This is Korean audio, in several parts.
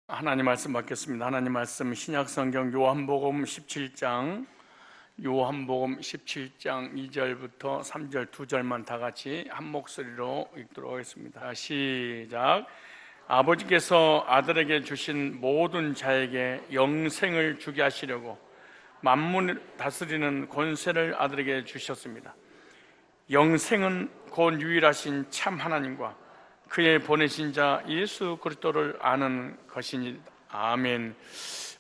하나님 말씀 받겠습니다. 하나님 말씀 신약성경 요한복음 17장 2절부터 3절 2절만 다 같이 한 목소리로 읽도록 하겠습니다. 시작. 아버지께서 아들에게 주신 모든 자에게 영생을 주게 하시려고 만문을 다스리는 권세를 아들에게 주셨습니다. 영생은 곧 유일하신 참 하나님과 그의 보내신 자 예수 그리스도를 아는 것이니. 아멘.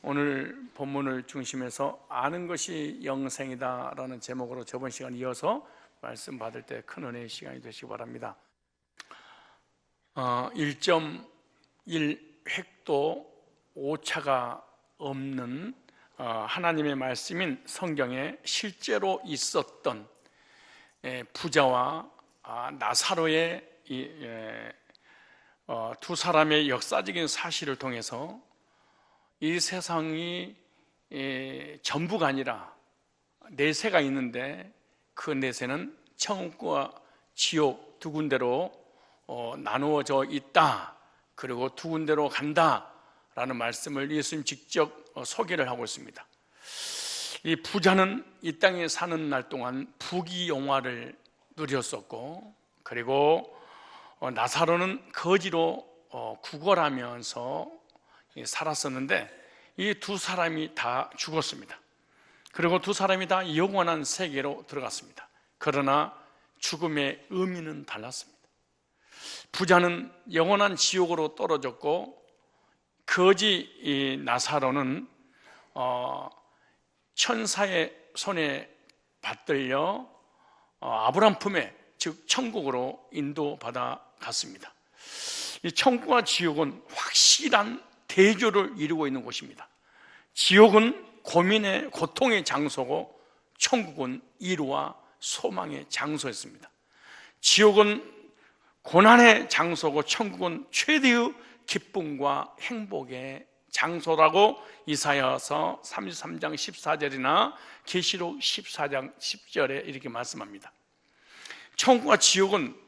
오늘 본문을 중심해서 아는 것이 영생이다 라는 제목으로 저번 시간 이어서 말씀 받을 때 큰 은혜의 시간이 되시기 바랍니다. 1.1획도 오차가 없는 하나님의 말씀인 성경에 실제로 있었던 부자와 나사로의 두 사람의 역사적인 사실을 통해서 이 세상이 전부가 아니라 내세가 있는데 그 내세는 천국과 지옥 두 군데로 나누어져 있다, 그리고 두 군데로 간다라는 말씀을 예수님 직접 소개를 하고 있습니다. 이 부자는 이 땅에 사는 날 동안 부귀영화를 누렸었고, 그리고 나사로는 거지로 구걸하면서 살았었는데 이 두 사람이 다 죽었습니다. 그리고 두 사람이 다 영원한 세계로 들어갔습니다. 그러나 죽음의 의미는 달랐습니다. 부자는 영원한 지옥으로 떨어졌고, 거지 나사로는 천사의 손에 받들려 아브람 품에, 즉 천국으로 인도받아 갔습니다. 이 천국과 지옥은 확실한 대조를 이루고 있는 곳입니다. 지옥은 고민의 고통의 장소고, 천국은 이루와 소망의 장소였습니다. 지옥은 고난의 장소고, 천국은 최대의 기쁨과 행복의 장소라고 이사야서 33장 14절이나 계시록 14장 10절에 이렇게 말씀합니다. 천국과 지옥은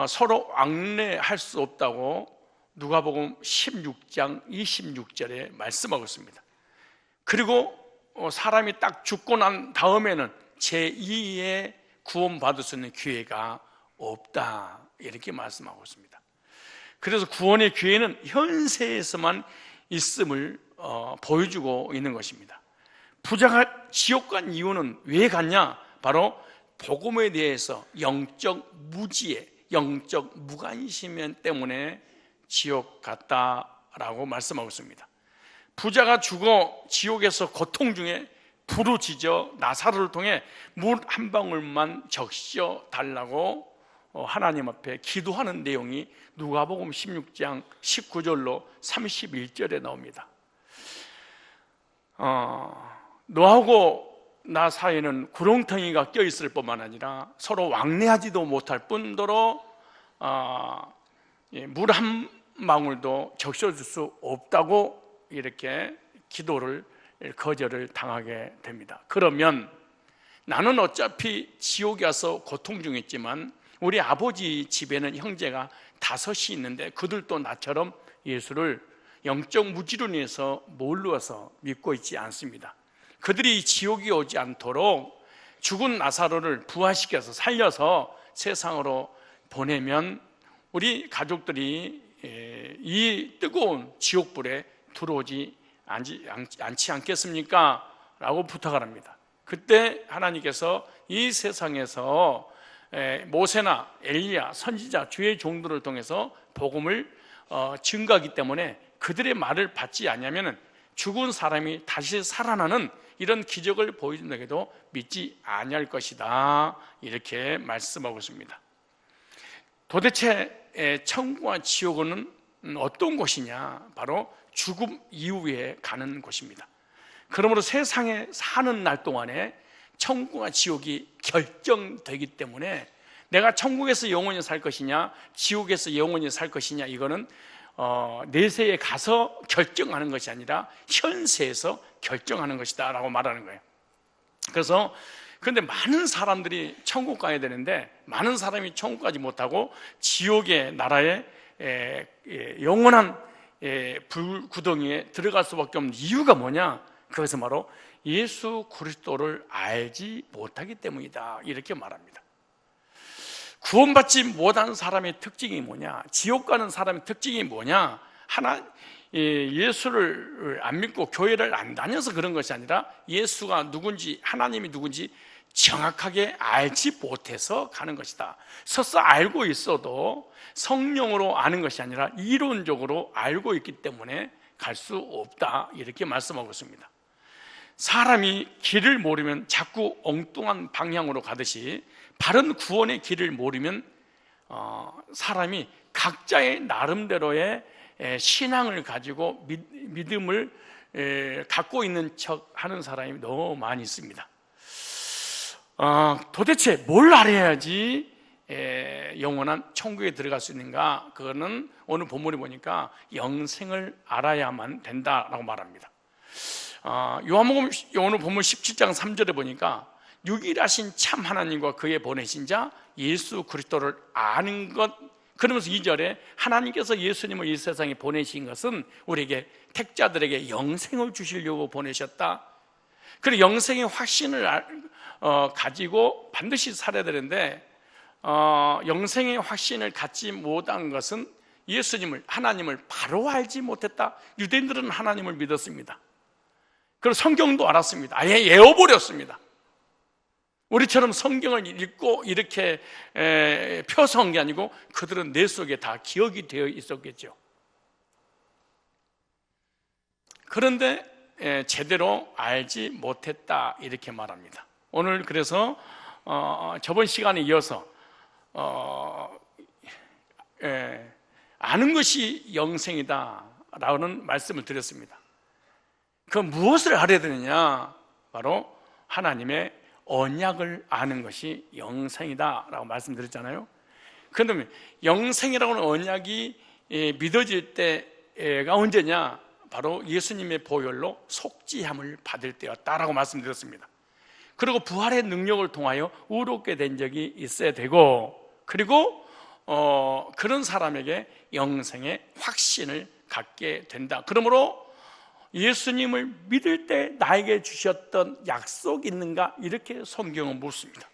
서로 왕래할 수 없다고 누가복음 16장 26절에 말씀하고 있습니다. 그리고 사람이 딱 죽고 난 다음에는 제2의 구원받을 수 있는 기회가 없다, 이렇게 말씀하고 있습니다. 그래서 구원의 기회는 현세에서만 있음을 보여주고 있는 것입니다. 부자가 지옥 간 이유는 왜 갔냐? 바로 복음에 대해서 영적 무지에, 영적 무관심 때문에 지옥 갔다라고 말씀하고 있습니다. 부자가 죽어 지옥에서 고통 중에 부르짖어 나사로를 통해 물 한 방울만 적셔 달라고 하나님 앞에 기도하는 내용이 누가복음 16장 19절로 31절에 나옵니다. 너하고 나 사이에는 구렁텅이가 껴있을 뿐만 아니라 서로 왕래하지도 못할 뿐더러 물 한 방울도 적셔줄 수 없다고 이렇게 기도를, 거절을 당하게 됩니다. 그러면 나는 어차피 지옥에 와서 고통 중이지만 우리 아버지 집에는 형제가 5이 있는데 그들도 나처럼 예수를 영적 무지로 인해서 몰라서 믿고 있지 않습니다. 그들이 지옥에 오지 않도록 죽은 나사로를 부활시켜서 살려서 세상으로 보내면 우리 가족들이 이 뜨거운 지옥불에 들어오지 않지 않겠습니까? 라고 부탁을 합니다. 그때 하나님께서 이 세상에서 모세나 엘리야, 선지자, 주의 종들을 통해서 복음을 증거하기 때문에 그들의 말을 받지 않으면 죽은 사람이 다시 살아나는 이런 기적을 보여준다고도 믿지 아니할 것이다, 이렇게 말씀하고 있습니다. 도대체 천국과 지옥은 어떤 곳이냐? 바로 죽음 이후에 가는 곳입니다. 그러므로 세상에 사는 날 동안에 천국과 지옥이 결정되기 때문에 내가 천국에서 영원히 살 것이냐, 지옥에서 영원히 살 것이냐, 이거는 내세에 가서 결정하는 것이 아니라 현세에서 결정하는 것이다 라고 말하는 거예요. 그런데 많은 사람들이 천국 가야 되는데 많은 사람이 천국 가지 못하고 지옥의 나라에 영원한 불구덩이에 들어갈 수밖에 없는 이유가 뭐냐? 그것은 바로 예수 그리스도를 알지 못하기 때문이다, 이렇게 말합니다. 구원받지 못한 사람의 특징이 뭐냐? 지옥 가는 사람의 특징이 뭐냐? 예수를 안 믿고 교회를 안 다녀서 그런 것이 아니라 예수가 누군지, 하나님이 누군지 정확하게 알지 못해서 가는 것이다. 서서 알고 있어도 성령으로 아는 것이 아니라 이론적으로 알고 있기 때문에 갈 수 없다, 이렇게 말씀하고 있습니다. 사람이 길을 모르면 자꾸 엉뚱한 방향으로 가듯이 바른 구원의 길을 모르면 사람이 각자의 나름대로의 신앙을 가지고 믿음을 갖고 있는 척 하는 사람이 너무 많이 있습니다. 도대체 뭘 알아야지 영원한 천국에 들어갈 수 있는가? 그거는 오늘 본문에 보니까 영생을 알아야만 된다라고 말합니다. 요한복음 오늘 본문 17장 3절에 보니까 유일하신 참 하나님과 그의 보내신 자 예수 그리스도를 아는 것, 그러면서 2절에 하나님께서 예수님을 이 세상에 보내신 것은 우리에게 택자들에게 영생을 주시려고 보내셨다. 그리고 영생의 확신을 가지고 반드시 살아야 되는데 영생의 확신을 갖지 못한 것은 예수님을, 하나님을 바로 알지 못했다. 유대인들은 하나님을 믿었습니다. 그리고 성경도 알았습니다. 아예 외워버렸습니다. 우리처럼 성경을 읽고 이렇게 펴서 한 게 아니고 그들은 뇌 속에 다 기억이 되어 있었겠죠. 그런데 제대로 알지 못했다, 이렇게 말합니다. 오늘 그래서 저번 시간에 이어서 아는 것이 영생이다 라는 말씀을 드렸습니다. 그 무엇을 알아야 되느냐? 바로 하나님의 언약을 아는 것이 영생이다 라고 말씀드렸잖아요. 그런데 영생이라고 하는 언약이 믿어질 때가 언제냐? 바로 예수님의 보혈로 속죄함을 받을 때였다라고 말씀드렸습니다. 그리고 부활의 능력을 통하여 의롭게 된 적이 있어야 되고, 그리고 그런 사람에게 영생의 확신을 갖게 된다. 그러므로 예수님을 믿을 때 나에게 주셨던 약속이 있는가? 이렇게 성경은 묻습니다.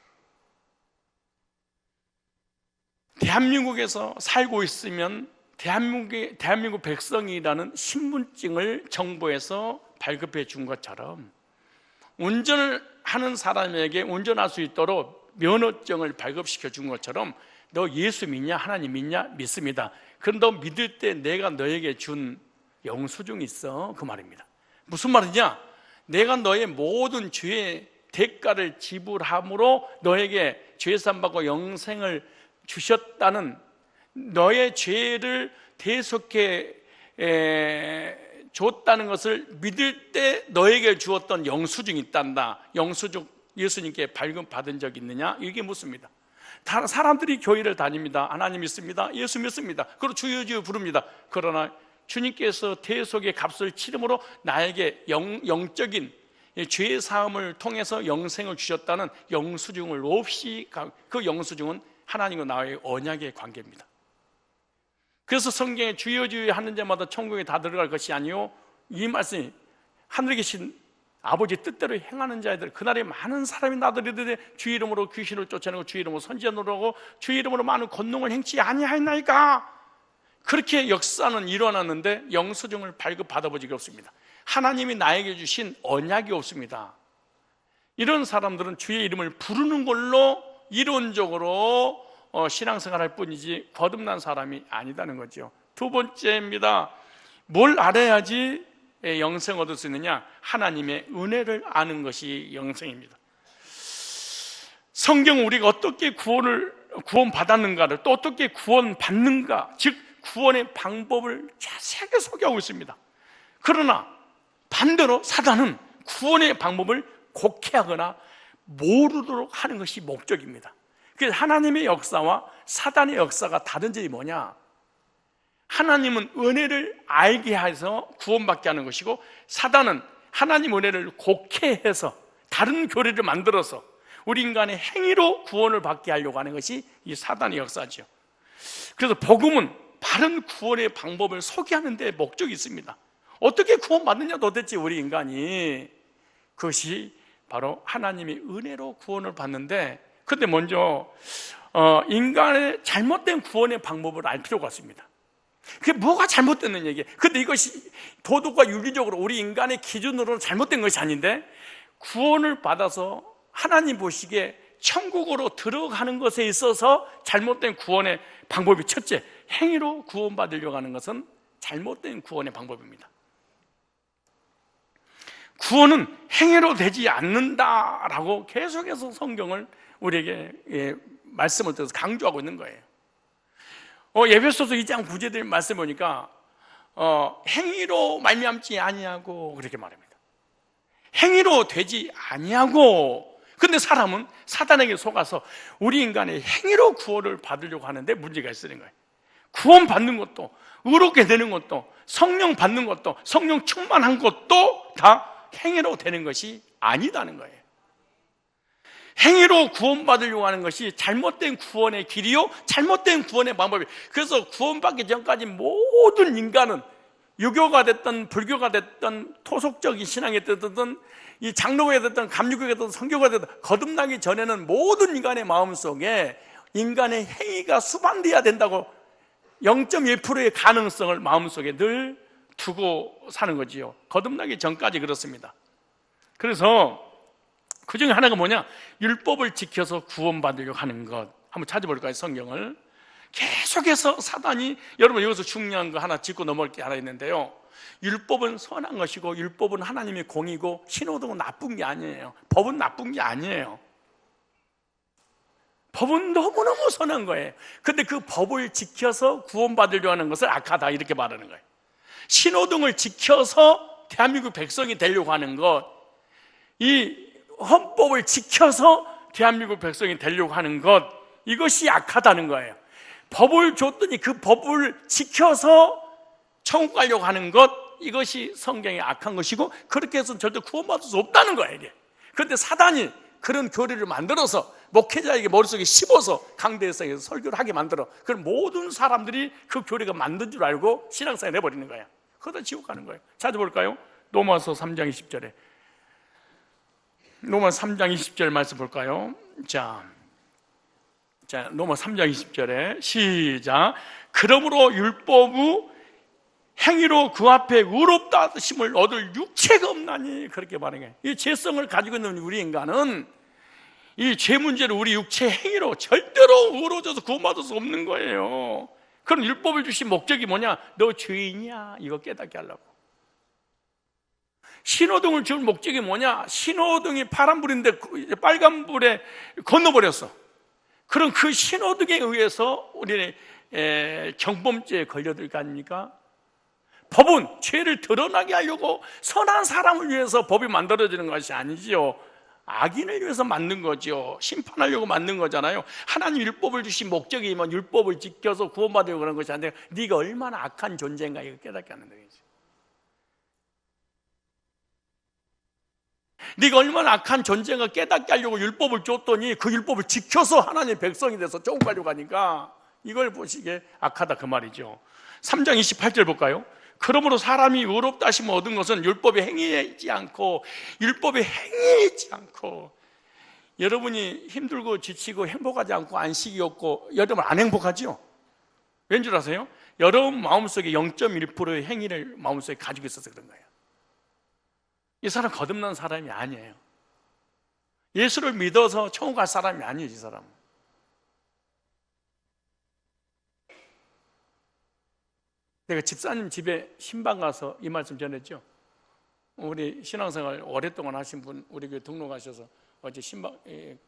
대한민국에서 살고 있으면 대한민국 백성이라는 신분증을 정부에서 발급해 준 것처럼 운전을 하는 사람에게 운전할 수 있도록 면허증을 발급시켜 준 것처럼 너 예수 믿냐? 하나님 믿냐? 믿습니다. 그럼 너 믿을 때 내가 너에게 준 영수증이 있어, 그 말입니다. 무슨 말이냐? 내가 너의 모든 죄의 대가를 지불함으로 너에게 죄산 받고 영생을 주셨다는, 너의 죄를 대속해 줬다는 것을 믿을 때 너에게 주었던 영수증이 있단다. 영수증 예수님께 발급받은 적 있느냐? 이게 묻습니다. 사람들이 교회를 다닙니다. 하나님 믿습니다. 예수 믿습니다. 그리고 주여 주여 부릅니다. 그러나 주님께서 대속의 값을 치름으로 나에게 영적인 죄 사함을 통해서 영생을 주셨다는 영수증을 없이, 그 영수증은 하나님과 나의 언약의 관계입니다. 그래서 성경에 주여 주여 하는 자마다 천국에 다 들어갈 것이 아니요, 이 말씀이 하늘에 계신 아버지 뜻대로 행하는 자들, 그날에 많은 사람이 나더리되 주 이름으로 귀신을 쫓아내고 주 이름으로 선지자노라 하고 주 이름으로 많은 권능을 행치 아니하였나이까. 그렇게 역사는 일어났는데 영수증을 발급받아본 적이 없습니다. 하나님이 나에게 주신 언약이 없습니다. 이런 사람들은 주의 이름을 부르는 걸로 이론적으로 신앙생활할 뿐이지 거듭난 사람이 아니다는 거죠. 두 번째입니다. 뭘 알아야지 영생 얻을 수 있느냐? 하나님의 은혜를 아는 것이 영생입니다. 성경은 우리가 어떻게 구원받았는가를, 또 어떻게 구원받는가, 즉 구원의 방법을 자세하게 소개하고 있습니다. 그러나 반대로 사단은 구원의 방법을 곡해하거나 모르도록 하는 것이 목적입니다. 그래서 하나님의 역사와 사단의 역사가 다른 점이 뭐냐? 하나님은 은혜를 알게 해서 구원받게 하는 것이고, 사단은 하나님 은혜를 곡해해서 다른 교리를 만들어서 우리 인간의 행위로 구원을 받게 하려고 하는 것이 이 사단의 역사죠. 그래서 복음은 바른 구원의 방법을 소개하는 데 목적이 있습니다. 어떻게 구원받느냐 도대체 우리 인간이. 그것이 바로 하나님의 은혜로 구원을 받는데, 근데 먼저 인간의 잘못된 구원의 방법을 알 필요가 있습니다. 그게 뭐가 잘못됐는 얘기예요. 근데 이것이 도덕과 윤리적으로 우리 인간의 기준으로 잘못된 것이 아닌데, 구원을 받아서 하나님 보시기에 천국으로 들어가는 것에 있어서 잘못된 구원의 방법이, 첫째, 행위로 구원받으려고 하는 것은 잘못된 구원의 방법입니다. 구원은 행위로 되지 않는다라고 계속해서 성경을 우리에게 말씀을 들어서 강조하고 있는 거예요. 에베소서 2장 9절의 말씀 보니까 행위로 말미암지 아니하고 그렇게 말합니다. 행위로 되지 아니하고. 근데 사람은 사단에게 속아서 우리 인간의 행위로 구원을 받으려고 하는데 문제가 있는 거예요. 구원 받는 것도, 의롭게 되는 것도, 성령 받는 것도, 성령 충만한 것도 다 행위로 되는 것이 아니다는 거예요. 행위로 구원받으려고 하는 것이 잘못된 구원의 길이요, 잘못된 구원의 방법이에요. 그래서 구원받기 전까지 모든 인간은 유교가 됐든 불교가 됐든 토속적인 신앙이 됐든 이 장로가 됐든 감리교가 됐든 성교가 됐든 거듭나기 전에는 모든 인간의 마음속에 인간의 행위가 수반돼야 된다고 0.1%의 가능성을 마음속에 늘 두고 사는 거지요. 거듭나기 전까지 그렇습니다. 그래서 그 중에 하나가 뭐냐? 율법을 지켜서 구원받으려고 하는 것. 한번 찾아볼까요? 성경을. 계속해서 사단이, 여러분 여기서 중요한 거 하나 짚고 넘어갈 게 하나 있는데요, 율법은 선한 것이고 율법은 하나님의 공이고 신호등은 나쁜 게 아니에요. 법은 나쁜 게 아니에요. 법은 너무너무 선한 거예요. 근데 그 법을 지켜서 구원받으려고 하는 것을 악하다 이렇게 말하는 거예요. 신호등을 지켜서 대한민국 백성이 되려고 하는 것, 이 헌법을 지켜서 대한민국 백성이 되려고 하는 것, 이것이 악하다는 거예요. 법을 줬더니 그 법을 지켜서 천국 가려고 하는 것, 이것이 성경의 악한 것이고 그렇게 해서는 절대 구원받을 수 없다는 거예요, 이게. 그런데 사단이 그런 교리를 만들어서 목회자에게 머릿속에 씹어서 강대에서 설교를 하게 만들어. 그럼 모든 사람들이 그 교리가 만든 줄 알고 신앙생활 해버리는 거예요. 그러다 지옥 가는 거예요. 찾아볼까요? 로마서 3장 20절에. 로마 3장 20절 말씀 볼까요? 자, 로마 3장 20절에 시작. 그러므로 율법의 행위로 그 앞에 의롭다 하심을 얻을 육체가 없나니, 그렇게 말하는 거예요. 이 죄성을 가지고 있는 우리 인간은 이 죄 문제를 우리 육체 행위로 절대로 의로워져서 구원받을 수 없는 거예요. 그럼 율법을 주신 목적이 뭐냐? 너 죄인이야, 이거 깨닫게 하려고. 신호등을 줄 목적이 뭐냐? 신호등이 파란불인데 빨간불에 건너버렸어. 그럼 그 신호등에 의해서 우리는 경범죄에 걸려들 거 아닙니까? 법은 죄를 드러나게 하려고 선한 사람을 위해서 법이 만들어지는 것이 아니지요. 악인을 위해서 만든 거죠. 심판하려고 만든 거잖아요. 하나님 율법을 주신 목적이면 율법을 지켜서 구원받으려고 하는 것이 아니라 네가 얼마나 악한 존재인가 이거 깨닫게 하는 거죠. 네가 얼마나 악한 존재인가 깨닫게 하려고 율법을 줬더니 그 율법을 지켜서 하나님의 백성이 돼서 천국 가려고 하니까 이걸 보시기에 악하다 그 말이죠. 3장 28절 볼까요? 그러므로 사람이 의롭다 하심을 얻은 것은 율법에 행위하지 않고, 율법에 행위하지 않고. 여러분이 힘들고 지치고 행복하지 않고 안식이 없고 여러분 안 행복하죠? 왠 줄 아세요? 여러분 마음속에 0.1%의 행위를 마음속에 가지고 있어서 그런 거예요. 이 사람 거듭난 사람이 아니에요. 예수를 믿어서 천국 갈 사람이 아니에요, 이 사람은. 내가 집사님 집에 신방 가서 이 말씀 전했죠. 우리 신앙생활 오랫동안 하신 분 우리 교회 등록하셔서 어제 신방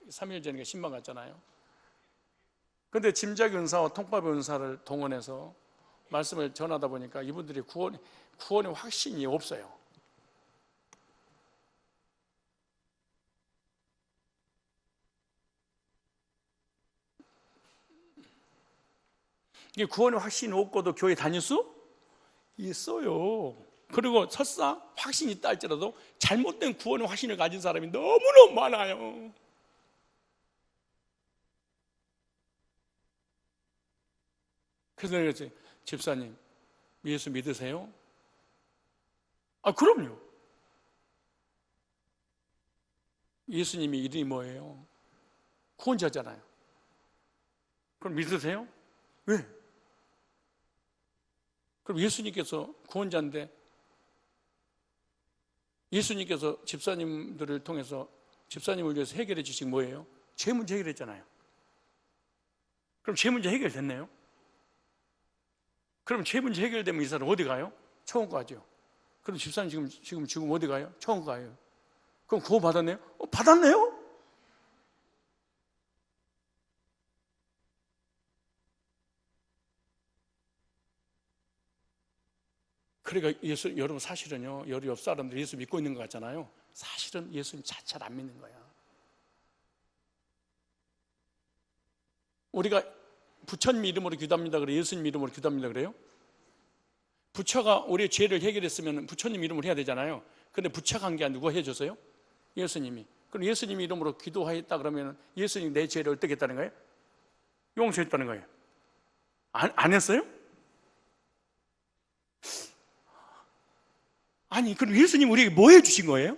3일 전에 신방 갔잖아요. 그런데 짐작 은사와 통밥 은사를 동원해서 말씀을 전하다 보니까 이분들이 구원의 확신이 없어요. 이게 구원의 확신이 없고도 교회 다닐 수 있어요. 그리고 설사 확신이 있다 할지라도 잘못된 구원의 확신을 가진 사람이 너무너무 많아요. 그래서 집사님, 예수 믿으세요? 그럼요. 예수님이 이름이 뭐예요? 구원자잖아요. 그럼 믿으세요? 왜? 그럼 예수님께서 구원자인데 예수님께서 집사님들을 통해서 집사님을 위해서 해결해 주신 뭐예요? 죄 문제 해결했잖아요. 그럼 죄 문제 해결됐네요? 그럼 죄 문제 해결되면 이 사람 어디 가요? 천국 가죠. 그럼 집사님 지금 어디 가요? 천국 가요. 그럼 구원 받았네요? 받았네요? 그러니까 여러분 사실은요, 여러 옆 사람들 예수 믿고 있는 것 같잖아요. 사실은 예수님 자체를 안 믿는 거야. 우리가 부처님 이름으로 기도합니다 그래, 예수님 이름으로 기도합니다 그래요? 부처가 우리의 죄를 해결했으면 부처님 이름으로 해야 되잖아요. 근데 부처가 한 게 누가 해줬어요? 예수님이. 그럼 예수님 이름으로 기도하였다 그러면 예수님이 내 죄를 어떻게 했다는 거예요? 용서했다는 거예요. 안 했어요? 아니, 그럼 예수님 우리에게 뭐 해주신 거예요?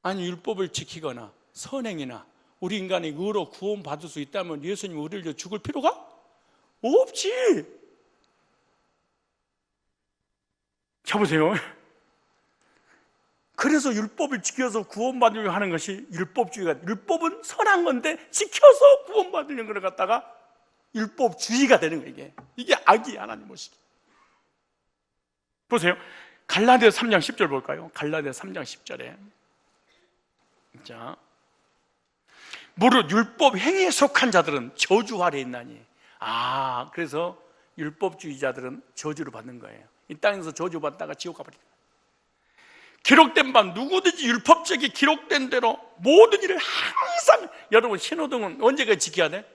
아니, 율법을 지키거나 선행이나 우리 인간의 의로 구원받을 수 있다면 예수님 우리를 위해 죽을 필요가 없지. 자 보세요. 그래서 율법을 지켜서 구원받으려고 하는 것이 율법주의가, 율법은 선한 건데 지켜서 구원받으려는 걸 갖다가 율법주의가 되는 거예요. 이게 악이 하나님 모시기. 보세요. 갈라디아 3장 10절 볼까요? 갈라디아 3장 10절에 자, 무릇 율법 행위에 속한 자들은 저주 아래 있나니. 그래서 율법주의자들은 저주를 받는 거예요. 이 땅에서 저주받다가 지옥 가버린다. 기록된 바 누구든지 율법적이 기록된 대로 모든 일을 항상, 여러분 신호등은 언제까지 지켜야 돼?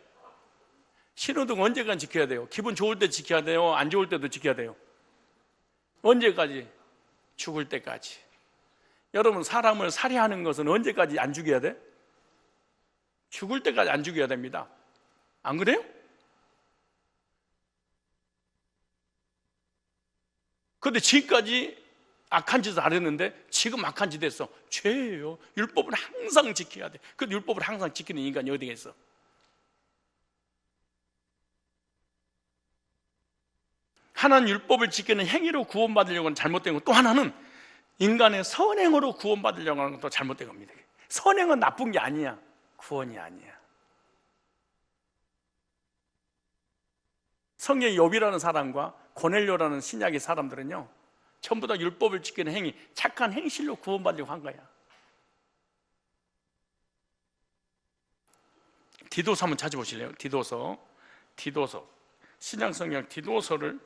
신호등 언제까지 지켜야 돼요? 기분 좋을 때 지켜야 돼요? 안 좋을 때도 지켜야 돼요? 언제까지? 죽을 때까지. 여러분 사람을 살해하는 것은 언제까지 안 죽여야 돼? 죽을 때까지 안 죽여야 됩니다. 안 그래요? 그런데 지금까지 악한 짓을 안 했는데 지금 악한 짓 했어. 죄예요. 율법을 항상 지켜야 돼. 그 율법을 항상 지키는 인간이 어디가 있어? 하나는 율법을 지키는 행위로 구원받으려고 하는 잘못된 것, 또 하나는 인간의 선행으로 구원받으려고 하는 것도 잘못된 겁니다. 선행은 나쁜 게 아니야. 구원이 아니야. 성경의 욥이라는 사람과 고넬료라는 신약의 사람들은요, 전부 다 율법을 지키는 행위, 착한 행실로 구원받으려고 한 거야. 디도서 한번 찾아보실래요? 디도서 신약성경 디도서를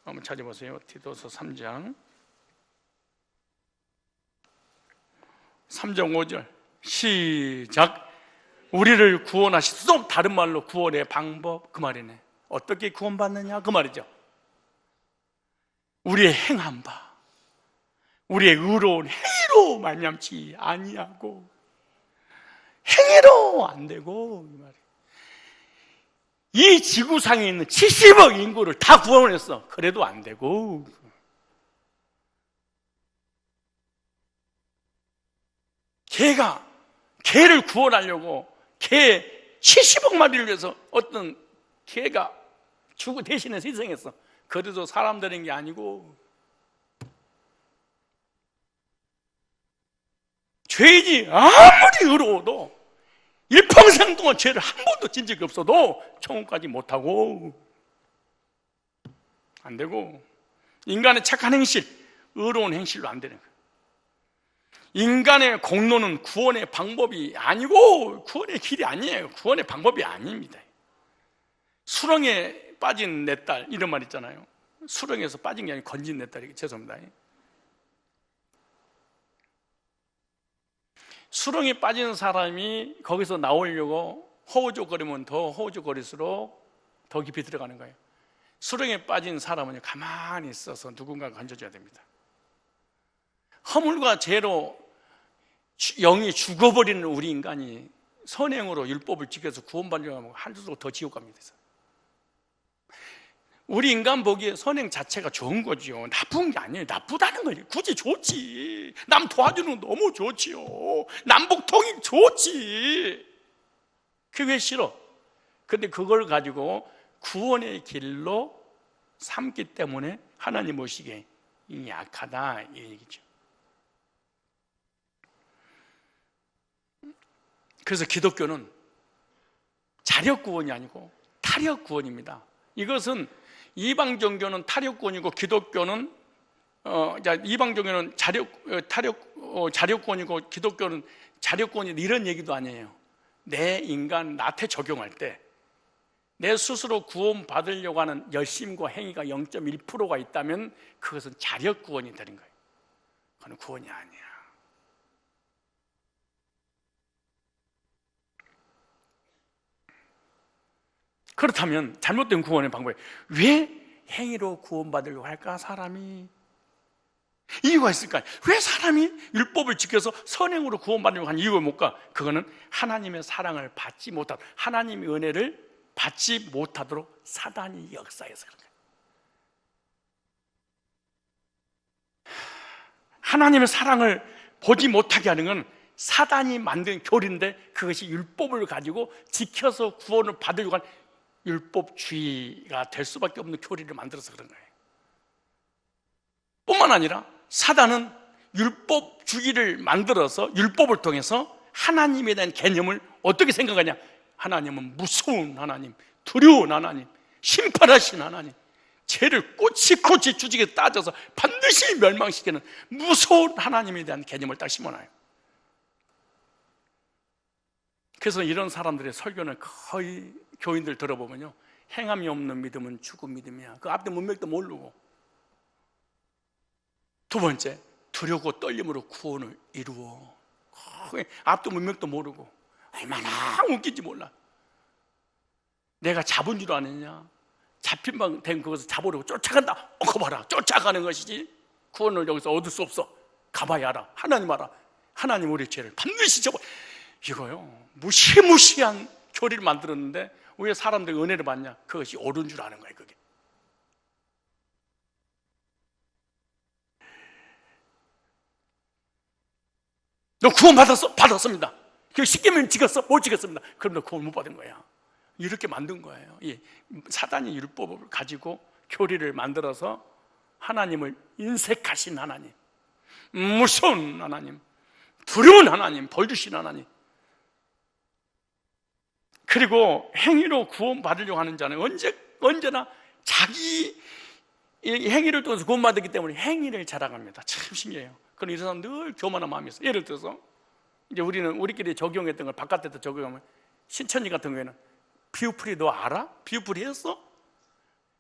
한번 찾아보세요. 디도서 3장 5절 시작. 우리를 구원하시, 또 다른 말로 구원의 방법, 그 말이네. 어떻게 구원받느냐 그 말이죠. 우리의 행한 바, 우리의 의로운 행위로 말미암지 아니하고, 행위로 안 되고, 이 말이에요. 이 지구상에 있는 70억 인구를 다 구원했어. 그래도 안 되고, 개를 구원하려고 개 70억 마리를 위해서 어떤 개가 대신해서 희생했어. 그래도 사람 되는 게 아니고 죄인이 아무리 의로워도 일평생 동안 죄를 한 번도 진 적이 없어도 천국까지 못하고, 안 되고, 인간의 착한 행실, 의로운 행실로 안 되는 거예요. 인간의 공로는 구원의 방법이 아니고 구원의 길이 아니에요. 구원의 방법이 아닙니다. 수렁에 빠진 내 딸, 이런 말 있잖아요. 수렁에서 빠진 게 아니고 건진 내 딸이, 죄송합니다. 수렁에 빠진 사람이 거기서 나오려고 허우적거리면 더 허우적거릴수록 더 깊이 들어가는 거예요. 수렁에 빠진 사람은 가만히 있어서 누군가가 건져줘야 됩니다. 허물과 죄로 영이 죽어버리는 우리 인간이 선행으로 율법을 지켜서 구원받으려고 하면 할수록 더 지옥 갑니다. 우리 인간 보기에 선행 자체가 좋은 거지요. 나쁜 게 아니에요. 나쁘다는 거예요. 굳이 좋지. 남 도와주는 거 너무 좋지요. 남북통일 좋지. 그게 싫어. 근데 그걸 가지고 구원의 길로 삼기 때문에 하나님 보시기에 약하다 이 얘기죠. 그래서 기독교는 자력 구원이 아니고 타력 구원입니다. 이것은 이방 종교는 타력 구원이고 기독교는 이방 종교는 자력 구원이고 기독교는 자력 구원이다 이런 얘기도 아니에요. 내 인간 나한테 적용할 때 내 스스로 구원받으려고 하는 열심과 행위가 0.1%가 있다면 그것은 자력 구원이 되는 거예요. 그건 구원이 아니야. 그렇다면 잘못된 구원의 방법이 왜 행위로 구원받으려고 할까? 사람이 이유가 있을까요? 왜 사람이 율법을 지켜서 선행으로 구원받으려고 하는 이유가 뭘까? 그거는 하나님의 사랑을 받지 못하도록, 하나님의 은혜를 받지 못하도록 사단이 역사해서 그런 거예요. 하나님의 사랑을 보지 못하게 하는 건 사단이 만든 교리인데 그것이 율법을 가지고 지켜서 구원을 받으려고 하는 율법주의가 될 수밖에 없는 교리를 만들어서 그런 거예요. 뿐만 아니라 사단은 율법주의를 만들어서 율법을 통해서 하나님에 대한 개념을 어떻게 생각하냐? 하나님은 무서운 하나님, 두려운 하나님, 심판하신 하나님, 죄를 꼬치꼬치 주직에 따져서 반드시 멸망시키는 무서운 하나님에 대한 개념을 딱 심어놔요. 그래서 이런 사람들의 설교는 거의 교인들 들어보면요, 행함이 없는 믿음은 죽은 믿음이야. 그 앞에 문맥도 모르고. 두 번째, 두려고 떨림으로 구원을 이루어. 앞도 문맥도 모르고 얼마나 웃긴지 몰라. 내가 잡은 줄 아느냐? 잡힌 방 된 그것을 잡으려고 쫓아간다. 봐라, 쫓아가는 것이지 구원을 여기서 얻을 수 없어. 가봐야 알아. 하나님 알아. 하나님 우리 죄를 반드시 접어. 이거요, 무시무시한 교리를 만들었는데 왜 사람들이 은혜를 받냐? 그것이 옳은 줄 아는 거예요. 그게 너 구원 받았어? 받았습니다. 그 십계명 지켰어? 못 지켰습니다. 그럼 너 구원 못 받은 거야. 이렇게 만든 거예요. 사단이 율법을 가지고 교리를 만들어서 하나님을 인색하신 하나님, 무서운 하나님, 두려운 하나님, 벌 주신 하나님, 그리고 행위로 구원 받으려고 하는 자는 언제나 자기 행위를 통해서 구원받았기 때문에 행위를 자랑합니다. 참 신기해요. 그럼 이 사람 늘 교만한 마음이 있어요. 예를 들어서 이제 우리끼리 적용했던 걸 바깥에다 적용하면, 신천지 같은 경우에는 비유풀이 너 알아? 비유풀이 했어?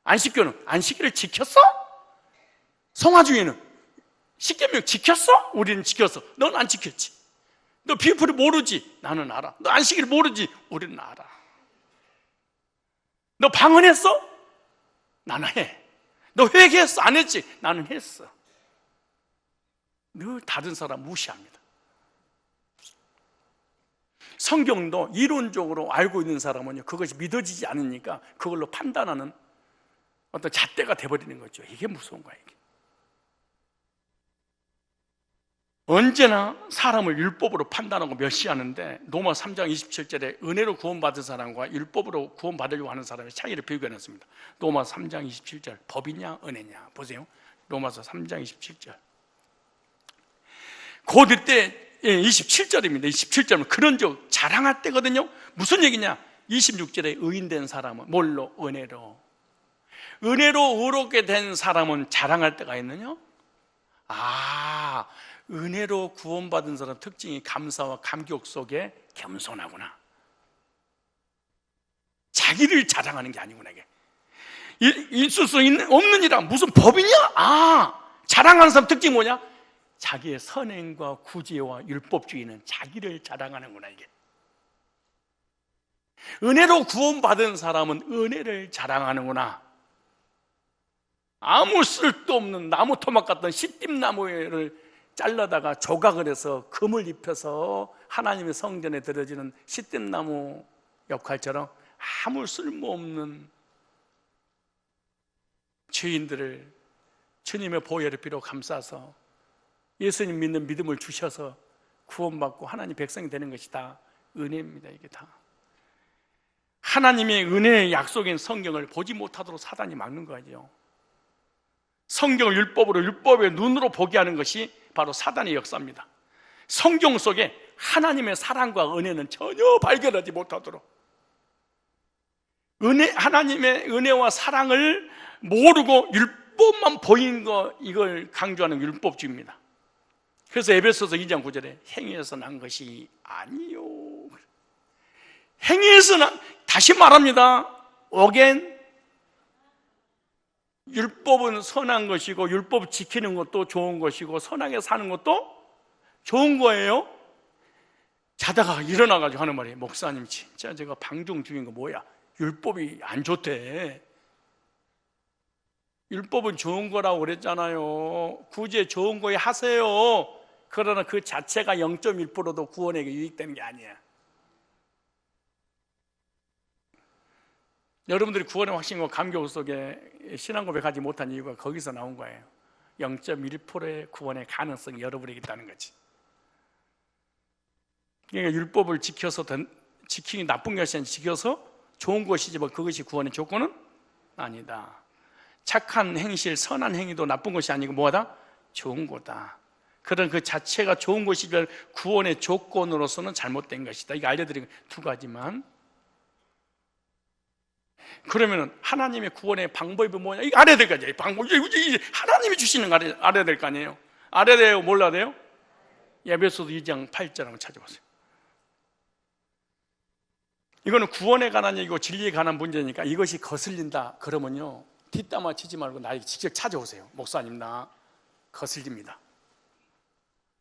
안식교는 안식일을 지켰어? 성화주의는 십계명 지켰어? 우리는 지켰어. 넌 안 지켰지. 너 비유풀이 모르지? 나는 알아. 너 안식일 모르지? 우리는 알아. 너 방언했어? 나는 해. 너 회개했어? 안 했지? 나는 했어. 늘 다른 사람 무시합니다. 성경도 이론적으로 알고 있는 사람은요, 그것이 믿어지지 않으니까 그걸로 판단하는 어떤 잣대가 돼버리는 거죠. 이게 무서운 거야. 이게 언제나 사람을 율법으로 판단하고 멸시하는데, 로마 3장 27절에 은혜로 구원받은 사람과 율법으로 구원받으려고 하는 사람의 차이를 비교해놨습니다. 로마 3장 27절, 법이냐 은혜냐. 보세요. 로마서 3장 27절. 곧 이때 27절입니다. 27절은 그런즉 자랑할 때거든요. 무슨 얘기냐? 26절에 의인된 사람은 뭘로? 은혜로. 은혜로 의롭게 된 사람은 자랑할 때가 있느냐? 은혜로 구원받은 사람 특징이 감사와 감격 속에 겸손하구나. 자기를 자랑하는 게 아니구나. 이게 있을 수 없느니라. 무슨 법이냐? 자랑하는 사람 특징이 뭐냐? 자기의 선행과 구제와 율법주의는 자기를 자랑하는구나. 이게 은혜로 구원받은 사람은 은혜를 자랑하는구나. 아무 쓸데없는 나무 토막 같던 시띠나무를 잘라다가 조각을 해서 금을 입혀서 하나님의 성전에 들어지는 시든 나무 역할처럼 아무 쓸모없는 죄인들을 주님의 보혈의 피로 감싸서 예수님 믿는 믿음을 주셔서 구원받고 하나님 백성이 되는 것이 다 은혜입니다. 이게 다 하나님의 은혜의 약속인 성경을 보지 못하도록 사단이 막는 거죠. 성경을 율법의 눈으로 보게 하는 것이 바로 사단의 역사입니다. 성경 속에 하나님의 사랑과 은혜는 전혀 발견하지 못하도록, 하나님의 은혜와 사랑을 모르고 율법만 보인 거, 이걸 강조하는 율법주의입니다. 그래서 에베소서 2장 9절에 행위에서 난 것이 아니요. 행위에서 다시 말합니다. 어겐 율법은 선한 것이고 율법 지키는 것도 좋은 것이고 선하게 사는 것도 좋은 거예요. 자다가 일어나가지고 하는 말이, 목사님 진짜 제가 방종 중인 거 뭐야? 율법이 안 좋대. 율법은 좋은 거라고 그랬잖아요. 구제 좋은 거에 하세요. 그러나 그 자체가 0.1%도 구원에게 유익되는 게 아니야. 여러분들이 구원의 확신과 감격 속에 신앙 고백하지 못한 이유가 거기서 나온 거예요. 0.1%의 구원의 가능성이 여러분에게 있다는 거지. 그러니까 율법을 지키기 나쁜 것이 아니라 지켜서 좋은 것이지만 그것이 구원의 조건은 아니다. 착한 행실, 선한 행위도 나쁜 것이 아니고 뭐하다? 좋은 거다. 그런 그 자체가 좋은 것이면 구원의 조건으로서는 잘못된 것이다. 이거 알려드린 두 가지만. 그러면 하나님의 구원의 방법이 뭐냐? 이거 알아야 될 거 아니에요. 방법, 하나님이 주시는 거 알아야 될 거 아니에요. 알아야 돼요? 몰라야 돼요? 에베소서 2장 8절 한번 찾아보세요. 이거는 구원에 관한 얘기고 진리에 관한 문제니까 이것이 거슬린다 그러면요, 뒷담화 치지 말고 나에게 직접 찾아오세요. 목사님, 나 거슬립니다.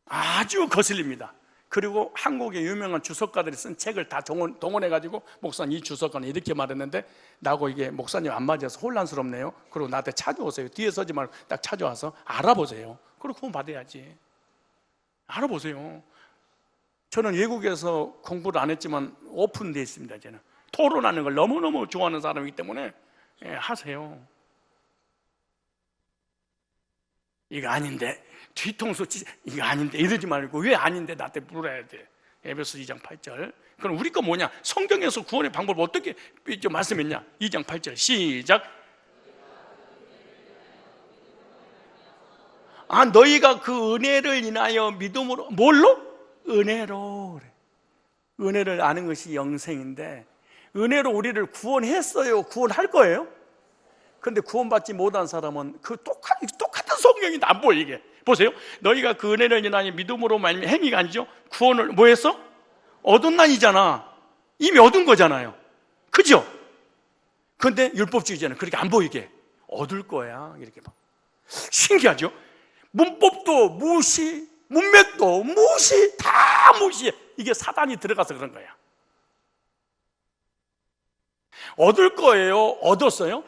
아주 거슬립니다. 그리고 한국의 유명한 주석가들이 쓴 책을 다 동원해가지고, 목사님 이 주석가는 이렇게 말했는데 나하고 이게 목사님 안 맞아서 혼란스럽네요. 그리고 나한테 찾아오세요. 뒤에 서지 말고 딱 찾아와서 알아보세요. 그리고 구원 받아야지. 알아보세요. 저는 외국에서 공부를 안 했지만 오픈되어 있습니다. 저는 토론하는 걸 너무너무 좋아하는 사람이기 때문에 하세요. 이거 아닌데, 뒤통수 이거 아닌데 이러지 말고, 왜 아닌데 나한테 물어야 돼. 에베소 2장 8절. 그럼 우리 거 뭐냐? 성경에서 구원의 방법을 어떻게 말씀했냐? 2장 8절 시작. 너희가 그 은혜를 인하여 믿음으로, 뭘로? 은혜로. 은혜를 아는 것이 영생인데, 은혜로 우리를 구원했어요. 구원할 거예요? 근데 구원받지 못한 사람은 그 똑같은 성경인데 안 보여. 이게 보세요. 너희가 그 은혜를 인하여 믿음으로 말미암아, 행위가 아니죠. 구원을 뭐 했어? 얻었나이잖아. 이미 얻은 거잖아요. 그죠? 근데 율법주의자는 그렇게 안 보이게 얻을 거야. 이렇게 봐. 신기하죠? 문법도 무시, 문맥도 무시, 다 무시해. 이게 사단이 들어가서 그런 거야. 얻을 거예요? 얻었어요?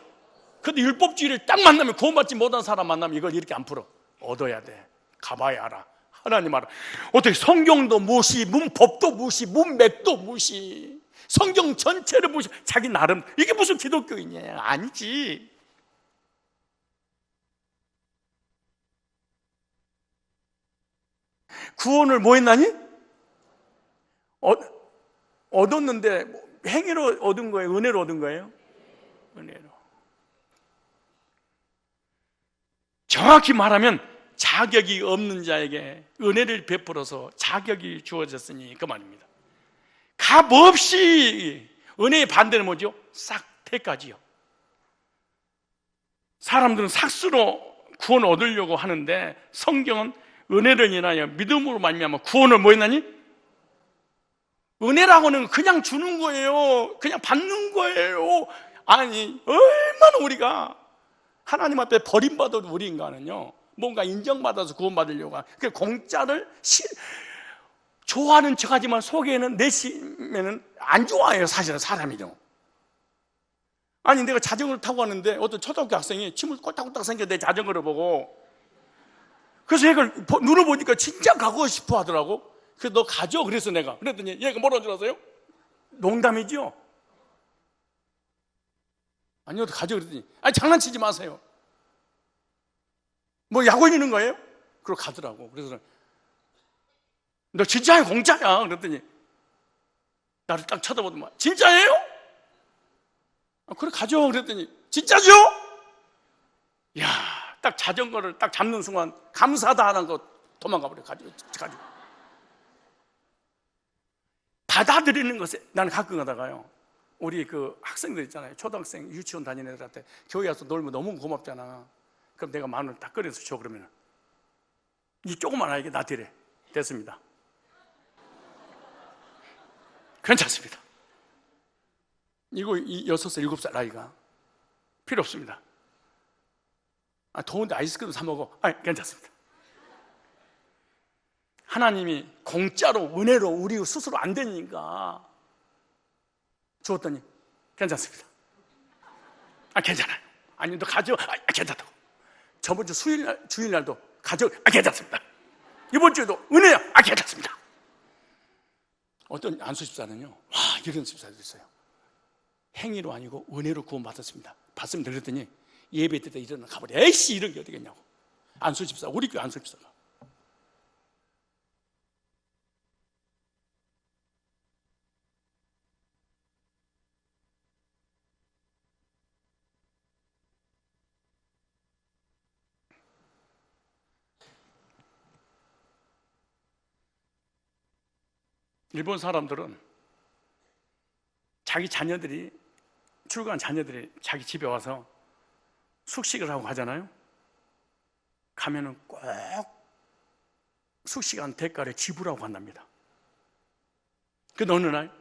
근데 율법주의를 딱 만나면, 구원받지 못한 사람 만나면 이걸 이렇게 안 풀어. 얻어야 돼. 가봐야 알아. 하나님 알아. 어떻게 성경도 무시, 문법도 무시, 문맥도 무시, 성경 전체를 무시, 자기 나름. 이게 무슨 기독교인이야? 아니지. 구원을 뭐 했나니? 얻었는데 행위로 얻은 거예요? 은혜로 얻은 거예요? 은혜로. 정확히 말하면 자격이 없는 자에게 은혜를 베풀어서 자격이 주어졌으니 그 말입니다. 값없이. 은혜의 반대는 뭐죠? 싹태까지요. 사람들은 삭스로 구원을 얻으려고 하는데, 성경은 은혜를 인하여 믿음으로 말미암아 구원을 뭐 했나니? 은혜라고는 그냥 주는 거예요. 그냥 받는 거예요. 아니, 얼마나 우리가 하나님 앞에 버림받은 우리 인간은요, 뭔가 인정받아서 구원받으려고 하는, 공짜를 좋아하는 척하지만 속에는, 내심에는 안 좋아해요. 사실은 사람이죠. 아니, 내가 자전거를 타고 왔는데 어떤 초등학교 학생이 침을 꼴딱꼴딱 생겨 내 자전거를 보고 그래서 얘가 눈을 보니까 진짜 가고 싶어 하더라고. 그래서 너 가져. 그래서 내가 그랬더니 얘가 뭐라는 줄 아세요? 농담이죠? 아니요, 가져. 그랬더니 아니, 장난치지 마세요. 뭐 약오 있는 거예요? 그러고 가더라고. 그래서 너 진짜야 공짜야? 그랬더니 나를 딱 쳐다보더만 진짜예요? 그래 가져. 그랬더니 진짜죠? 야, 딱 자전거를 딱 잡는 순간 감사하다 하는 거 도망가 버려. 가지고 받아들이는 것에 나는 가끔 가다가요, 우리 그 학생들 있잖아요, 초등학생 유치원 다니는 애들한테 교회 와서 놀면 너무 고맙잖아. 그럼 내가 10,000원 딱 꺼내서 줘. 그러면 이 조그만 아이게 나한테 됐습니다. 괜찮습니다. 이거 6살, 7살 아이가 필요 없습니다. 더운데 아이스크림 사 먹어. 괜찮습니다. 하나님이 공짜로 은혜로 우리 스스로 안 되니까 주었더니 괜찮습니다. 괜찮아요. 아니 너 가져. 괜찮다고. 저번 주 주일날도 가져. 괜찮습니다. 이번 주에도 은혜야. 괜찮습니다. 어떤 안수집사는요, 와, 이런 집사도 있어요. 행위로 아니고 은혜로 구원받았습니다. 받습니다. 그랬더니 예배 때 일어나 가버려. 에이씨, 이런 게 어디겠냐고. 안수집사, 우리 교회 안수집사가. 일본 사람들은 자기 자녀들이, 출가한 자녀들이 자기 집에 와서 숙식을 하고 가잖아요. 가면은 꼭 숙식한 대가를 지불하고 간답니다. 그 어느 날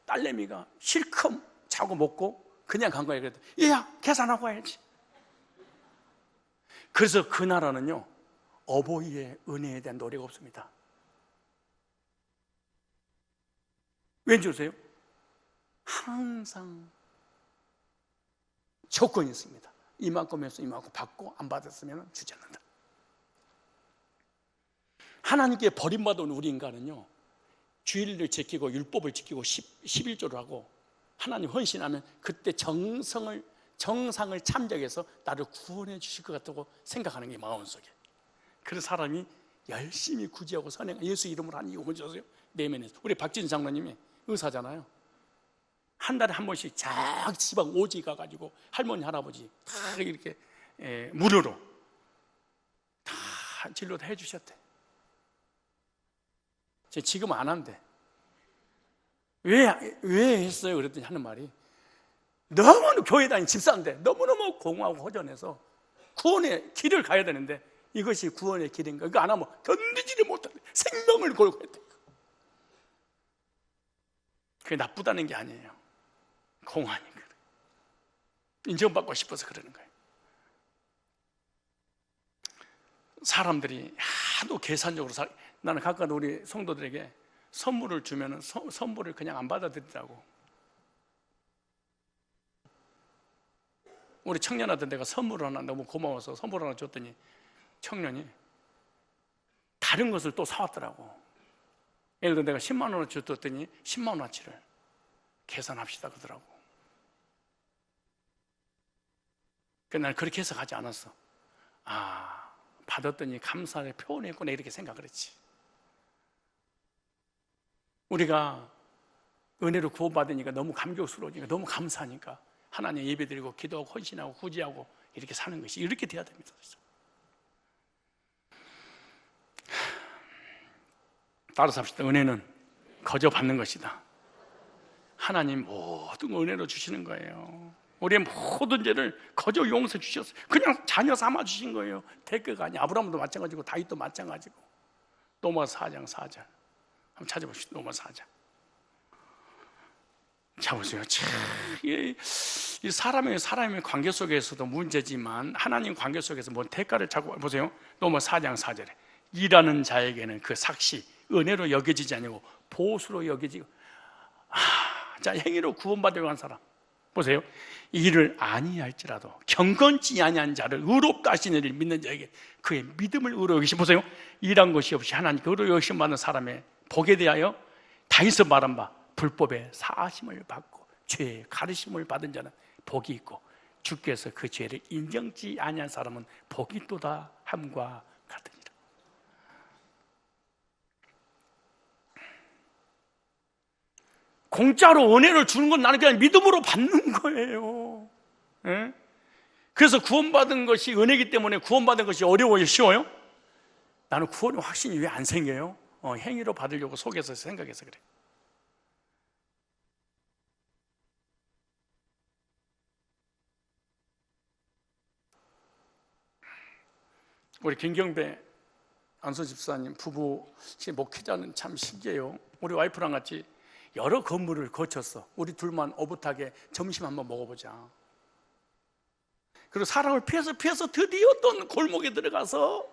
딸내미가 실컷 자고 먹고 그냥 간 거예요. 그래도 얘야, 계산하고 와야지. 그래서 그 나라는요, 어버이의 은혜에 대한 노래가 없습니다. 왠지 아세요? 항상 조건이 있습니다. 이만큼 해서 이만큼 받고 안 받았으면 주지 않는다. 하나님께 버림받은 우리 인간은요, 주일을 지키고 율법을 지키고 11조를 하고 하나님 헌신하면 그때 정상을 참작해서 나를 구원해 주실 것 같다고 생각하는 게 마음속에. 그래서 사람이 열심히 구제하고 선행, 예수 이름으로 하는 이유 뭔지 아세요? 내면에서. 우리 박진 장로님이 의사잖아요. 한 달에 한 번씩 쫙 지방 오지 가가지고 할머니 할아버지 다 이렇게 무료로 다 진료 다 해주셨대. 지금 안 한대. 왜 했어요? 그랬더니 하는 말이, 너무 교회 다니는 집사인데 너무너무 공허하고 허전해서 구원의 길을 가야 되는데 이것이 구원의 길인가? 이거 안 하면 견디지를 못한대. 생명을 걸고 했대. 그게 나쁘다는 게 아니에요. 공허하니까. 인정받고 싶어서 그러는 거예요. 사람들이 하도 계산적으로 나는 가끔 우리 성도들에게 선물을 주면 선물을 그냥 안 받아들이더라고. 우리 청년한테 내가 선물을 하나 너무 고마워서 선물 하나 줬더니 청년이 다른 것을 또 사왔더라고. 예를 들어 내가 10만 원을 줬더니 10만 원어치를 계산합시다 그러더라고. 난 그렇게 해서 가지 않았어. 받았더니 감사를 표현했구나 이렇게 생각을 했지. 우리가 은혜로 구원받으니까 너무 감격스러우니까 너무 감사하니까 하나님 예배드리고 기도하고 헌신하고 구제하고 이렇게 사는 것이 이렇게 돼야 됩니다. 따라서 합시다. 은혜는 거저 받는 것이다. 하나님 모든 은혜로 주시는 거예요. 우리의 모든 죄를 거저 용서해 주셨어요. 그냥 자녀 삼아 주신 거예요. 대가가 아니에요. 아브라함도 마찬가지고 다윗도 마찬가지고. 로마 4장 4절 한번 찾아봅시다. 로마 4장. 자 보세요. 이 사람의 관계 속에서도 문제지만 하나님 관계 속에서 뭔 대가를 자꾸 보세요. 로마 4장 4절에 일하는 자에게는 그 삭시 은혜로 여겨지지 아니고 보수로 여겨지고. 자, 행위로 구원받으려고 한 사람, 보세요. 이를 아니할지라도 경건치 아니한 자를 의롭다 하시는 이를 믿는 자에게 그의 믿음을 의로 여기시. 보세요. 일한 것이 없이 하나님께 의로 여기심 받는 사람의 복에 대하여 다윗서 말한 바 불법의 사하심을 받고 죄의 가르심을 받은 자는 복이 있고 주께서 그 죄를 인정치 아니한 사람은 복이 있도다 함과 같으니라. 공짜로 은혜를 주는 건 나는 그냥 믿음으로 받는 거예요. 예? 그래서 구원받은 것이 은혜이기 때문에 구원받은 것이 어려워요, 쉬워요? 나는 구원의 확신이 왜 안 생겨요? 행위로 받으려고 속에서 생각해서 그래. 우리 김경배 안수 집사님 부부 목회자는 참 신기해요. 우리 와이프랑 같이 여러 건물을 거쳤어. 우리 둘만 오붓하게 점심 한번 먹어보자. 그리고 사람을 피해서 드디어 어떤 골목에 들어가서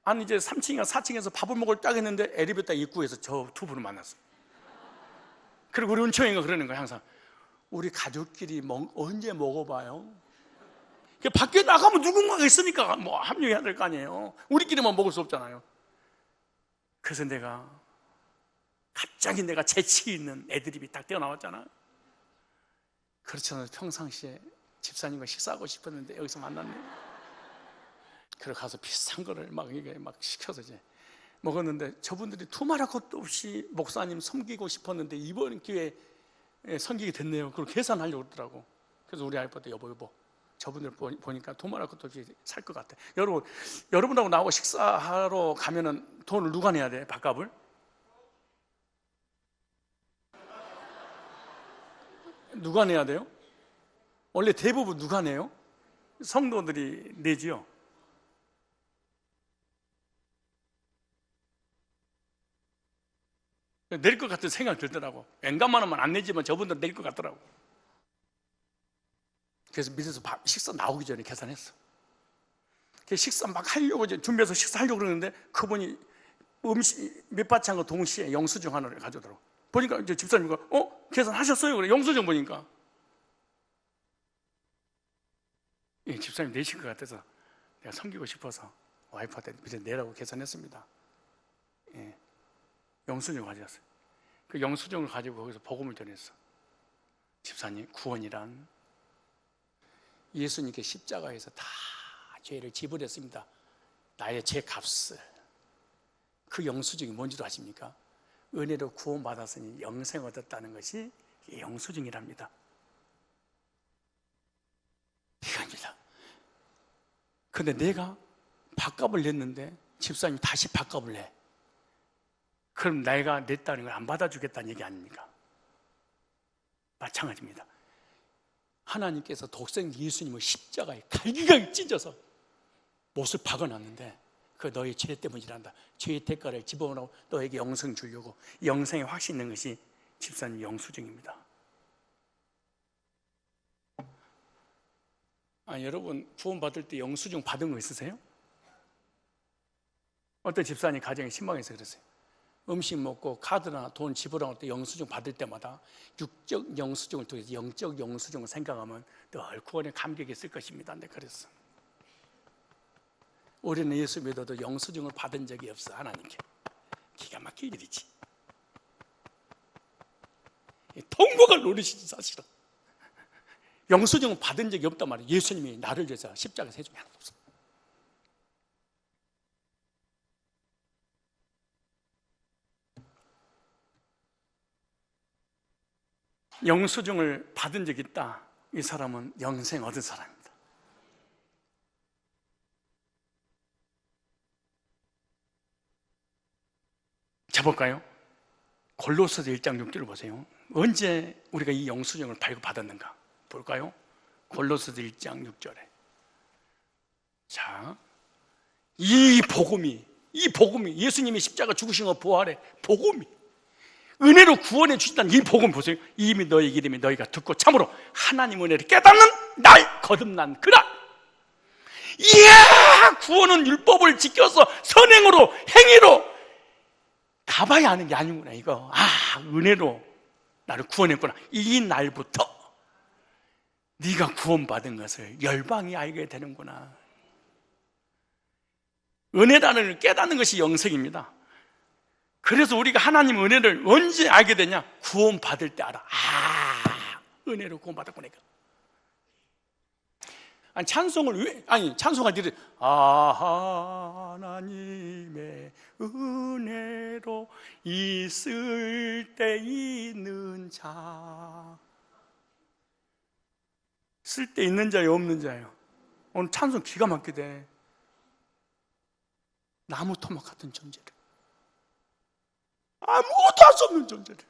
한 이제 3층이나 4층에서 밥을 먹을 딱 했는데 엘리베이터 입구에서 저 두 분을 만났어. 그리고 우리 은총이가 그러는 거야. 항상 우리 가족끼리 언제 먹어봐요? 밖에 나가면 누군가가 있으니까 뭐 합류해야 될 거 아니에요. 우리끼리만 먹을 수 없잖아요. 그래서 갑자기 내가 재치 있는 애드립이 딱 뛰어나왔잖아. 그렇잖아요. 평상시에 집사님과 식사하고 싶었는데 여기서 만났네. 그래 가서 비싼 거를 이게 시켜서 이제 먹었는데 저분들이 두말할 것도 없이 목사님 섬기고 싶었는데 이번 기회에 섬기게 됐네요. 그리고 계산하려고 그러더라고. 그래서 우리 아이한테 여보 저분들 보니까 두말할 것도 없이 살 것 같아. 여러분하고 나하고 식사하러 가면은 돈을 누가 내야 돼? 밥값을? 누가 내야 돼요? 원래 대부분 누가 내요? 성도들이 내지요. 낼 것 같은 생각이 들더라고. 웬간만하면 안 내지만 저분들 낼 것 같더라고. 그래서 밑에서 식사 나오기 전에 계산했어. 식사 막 하려고 이제 준비해서 식사하려고 그러는데 그분이 음식 몇 바찬과 동시에 영수증 하나를 가져오더라고. 보니까 이제 집사님과 계산하셨어요? 그래. 영수증 보니까 집사님 내신 것 같아서 내가 섬기고 싶어서 와이프한테 밑에 내라고 계산했습니다. 영수증을 가져왔어요. 그 영수증을 가지고 거기서 복음을 전했어. 집사님, 구원이란 예수님께 십자가에서 다 죄를 지불했습니다. 나의 죄 값을. 그 영수증이 뭔지도 아십니까? 은혜로 구원받았으니 영생 얻었다는 것이 영수증이랍니다. 이겁니다. 근데 내가 밥값을 냈는데 집사님이 다시 밥값을 내. 그럼 내가 냈다는 걸 안 받아주겠다는 얘기 아닙니까? 마찬가지입니다. 하나님께서 독생 예수님을 십자가에 갈기갈기 찢어서 못을 박아놨는데 그 너의 죄 때문이란다. 죄의 대가를 집어넣어 너에게 영생 주려고 영생의 확신 있는 것이 집사님 영수증입니다. 여러분 구원받을 때 영수증 받은 거 있으세요? 어떤 집사님 가정에 신방해서 그랬어요. 음식 먹고 카드나 돈 지불할 때 영수증 받을 때마다 육적 영수증을 통해서 영적 영수증을 생각하면 늘 구원의 감격이 있을 것입니다. 네, 그랬어. 우리는 예수 믿어도 영수증을 받은 적이 없어. 하나님께 기가 막힐 일이지. 통곡을 노리시지 사실은. 영수증을 받은 적이 없단 말이에요. 예수님이 나를 위해서 십자가에서 해준 게 하나도 없어. 영수증을 받은 적이 있다. 이 사람은 영생 얻은 사람입니다. 자 볼까요? 골로새서 1장 6절을 보세요. 언제 우리가 이 영수증을 발급받았는가 볼까요? 골로새서 1장 6절에 자, 이 복음이 예수님이 십자가 죽으신 것 부활의 복음이 은혜로 구원해 주신다는 이 복음 보세요. 이미 너희 이름이 너희가 듣고 참으로 하나님 은혜를 깨닫는 날 거듭난 그날. 이야, 구원은 율법을 지켜서 선행으로 행위로 가봐야 하는 게 아니구나 이거. 은혜로 나를 구원했구나. 이 날부터 네가 구원받은 것을 열방이 알게 되는구나. 은혜라는 걸 깨닫는 것이 영성입니다. 그래서 우리가 하나님 은혜를 언제 알게 되냐? 구원받을 때 알아. 은혜로 구원받았구나. 아니, 찬송을 왜, 아니, 찬송할 때, 하나님의 은혜로 있을 때 있는 자. 쓸 때 있는 자요, 없는 자요? 오늘 찬송 기가 막히게 돼. 나무 토막 같은 존재를, 아무것도 할 수 없는 존재를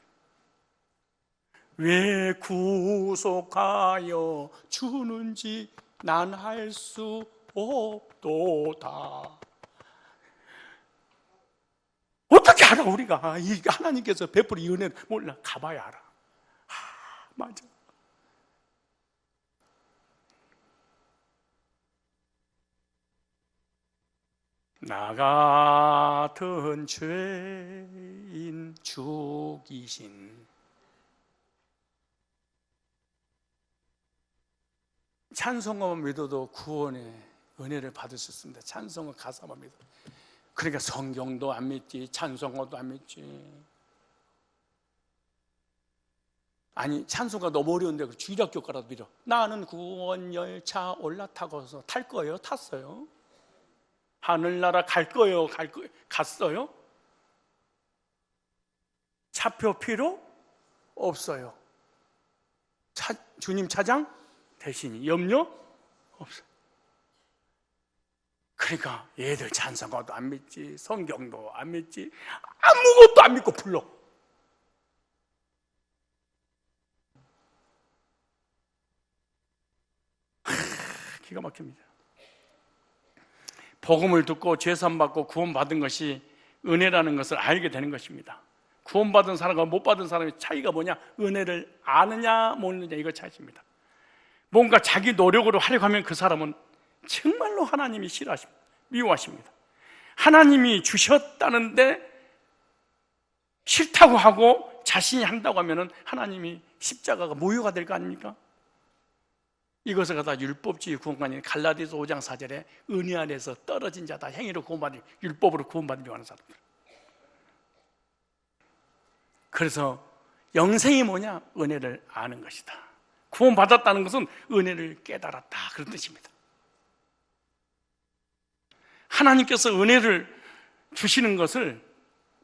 왜 구속하여 주는지 난 할 수 없도다. 어떻게 알아? 우리가 이 하나님께서 베풀이 은혜를 몰라. 가봐야 알아. 맞아. 나 같은 죄인 죽이신. 찬송어만 믿어도 구원의 은혜를 받을 수 있습니다. 찬송어 가사만 믿어. 그러니까 성경도 안 믿지, 찬송어도 안 믿지. 아니, 찬송가 너무 어려운데 주일학 교과라도 믿어. 나는 구원 열차 올라타고서 탈 거예요? 탔어요? 하늘나라 갈 거예요? 갔어요? 차표 필요 없어요. 주님 차장 대신이 염려 없어요. 그러니까 얘들 찬송가도 안 믿지, 성경도 안 믿지, 아무것도 안 믿고 불러. 기가 막힙니다. 복음을 듣고 죄산받고 구원받은 것이 은혜라는 것을 알게 되는 것입니다. 구원받은 사람과 못 받은 사람의 차이가 뭐냐? 은혜를 아느냐 모르느냐, 이거 차이입니다. 뭔가 자기 노력으로 하려고 하면 그 사람은 정말로 하나님이 싫어하십니다. 미워하십니다. 하나님이 주셨다는데 싫다고 하고 자신이 한다고 하면 하나님이 십자가가 모욕가 될 거 아닙니까? 이것을 갖다 율법주의 구원관이 갈라디아서 5장 4절에 은혜 안에서 떨어진 자다, 행위로 구원받은, 율법으로 구원받으려고 하는 사람들. 그래서 영생이 뭐냐? 은혜를 아는 것이다. 구원받았다는 것은 은혜를 깨달았다, 그런 뜻입니다. 하나님께서 은혜를 주시는 것을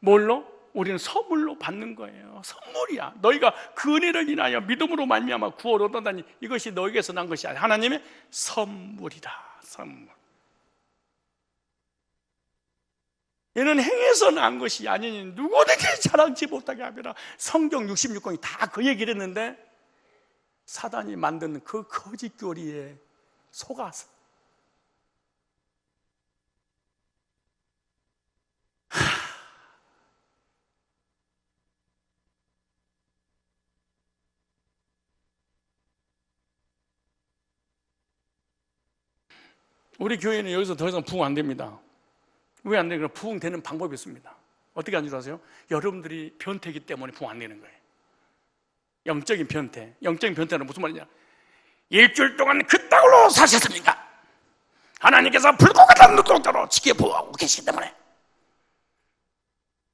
뭘로? 우리는 선물로 받는 거예요. 선물이야. 너희가 그 은혜를 인하여 믿음으로 말미암아 구원을 얻었다니 이것이 너희에게서 난 것이 아니라 하나님의 선물이다. 선물. 얘는 행해서 난 것이 아니니 누구든지 자랑치 못하게 하리라. 성경 66권이 다 그 얘기를 했는데 사단이 만든 그 거짓 교리에 속아서 우리 교회는 여기서 더 이상 부흥 안 됩니다. 왜 안 되는 거예요? 부흥되는 방법이 있습니다. 어떻게 하는 줄 아세요? 여러분들이 변태이기 때문에 부흥 안 되는 거예요. 영적인 변태. 영적인 변태는 무슨 말이냐? 일주일 동안 그 땅으로 사셨습니까? 하나님께서 불꽃 같은 눈동자로 지켜보고 계시기 때문에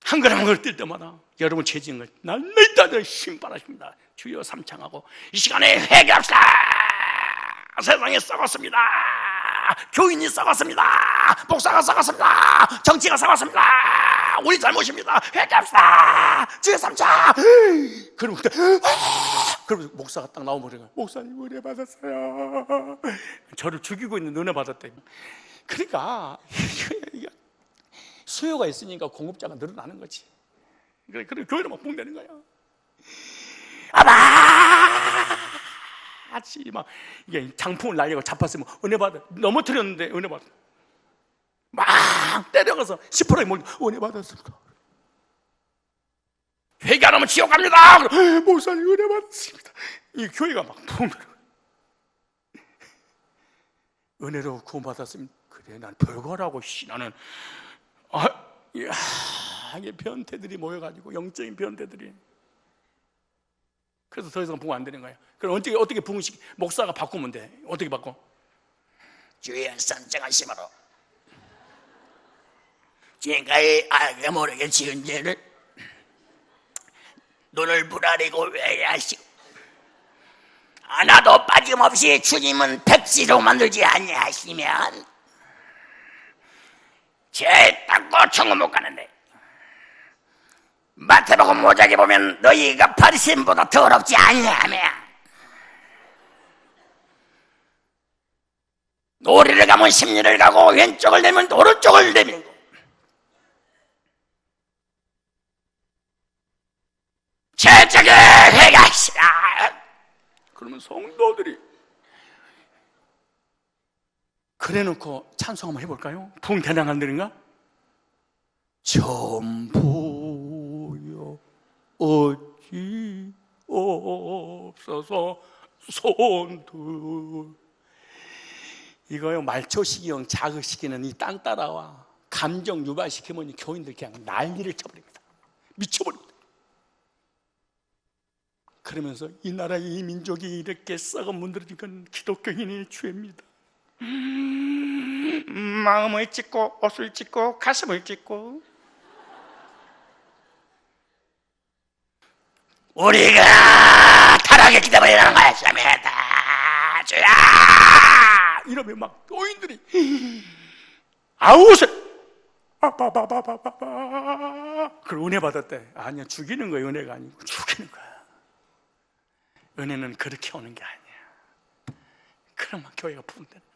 한 걸음 한 걸음 뛸 때마다 여러분 죄짓는 걸 날마다 심판하십니다. 주여 삼창하고 이 시간에 회개합시다. 세상에 썩었습니다. 교인이 썩었습니다. 목사가 썩었습니다. 정치가 썩었습니다. 우리 잘못입니다. 회개합시다. 주여 삼창. 그러면 목사가 딱 나오면 그래요. 목사님 은혜 받았어요. 저를 죽이고 있는 은혜 받았대. 그러니까 수요가 있으니까 공급자가 늘어나는 거지. 그래 교회로 막 붕대는 거야. 같이 막 이게 장풍을 날리고 잡았으면 은혜 받아. 넘어뜨렸는데 은혜 받아. 막 때려가서 10%에 뭐 은혜 받았습니다. 회개 안 하면 지옥 갑니다. 목사님 은혜 받았습니다. 이 교회가 막 붕. 은혜로 구원받았으면 그래 난 별거라고 나는 이게 변태들이 모여가지고 영적인 변태들이 그래서 더 이상 부흥 안 되는 거예요. 그럼 어떻게 부흥식 목사가 바꾸면 돼? 어떻게 바꿔? 주의 선정하심으로 지금까지 알게 모르게 지은 죄를 눈을 부라리고 회개하시고 하나도 빠짐없이 주님은 백지로 만들지 아니하시면 죄 닦고 천국 못 가는데, 마태복음 5장에 보면 너희가 바리새인보다 더럽지 아니하며 오리를 가면 십리를 가고 왼쪽을 내면 오른쪽을 내밀고 철저하게 회개하시라. 그러면 성도들이 그래놓고 찬송 한번 해볼까요? 부흥 대량 안 되는가? 전부여 어찌 없어서 손들. 이거요, 말초시기형 자극시키는 이 딴따라와 감정 유발시키면 교인들 그냥 난리를 쳐버립니다. 미쳐버립니다. 그러면서 이 나라 이 민족이 이렇게 썩어 문드러진 건 기독교인의 죄입니다. 마음을 찢고 옷을 찢고 가슴을 찢고. 우리가 타락에 기다려야 하는 거야. 주님이다 주야 이러면 막 교인들이 아우세 빠빠빠빠빠빠. 그걸 은혜 받았대. 아니야, 죽이는 거야. 은혜가 아니고 죽이는 거야. 은혜는 그렇게 오는 게 아니야. 그러면 교회가 부흥되는 거야.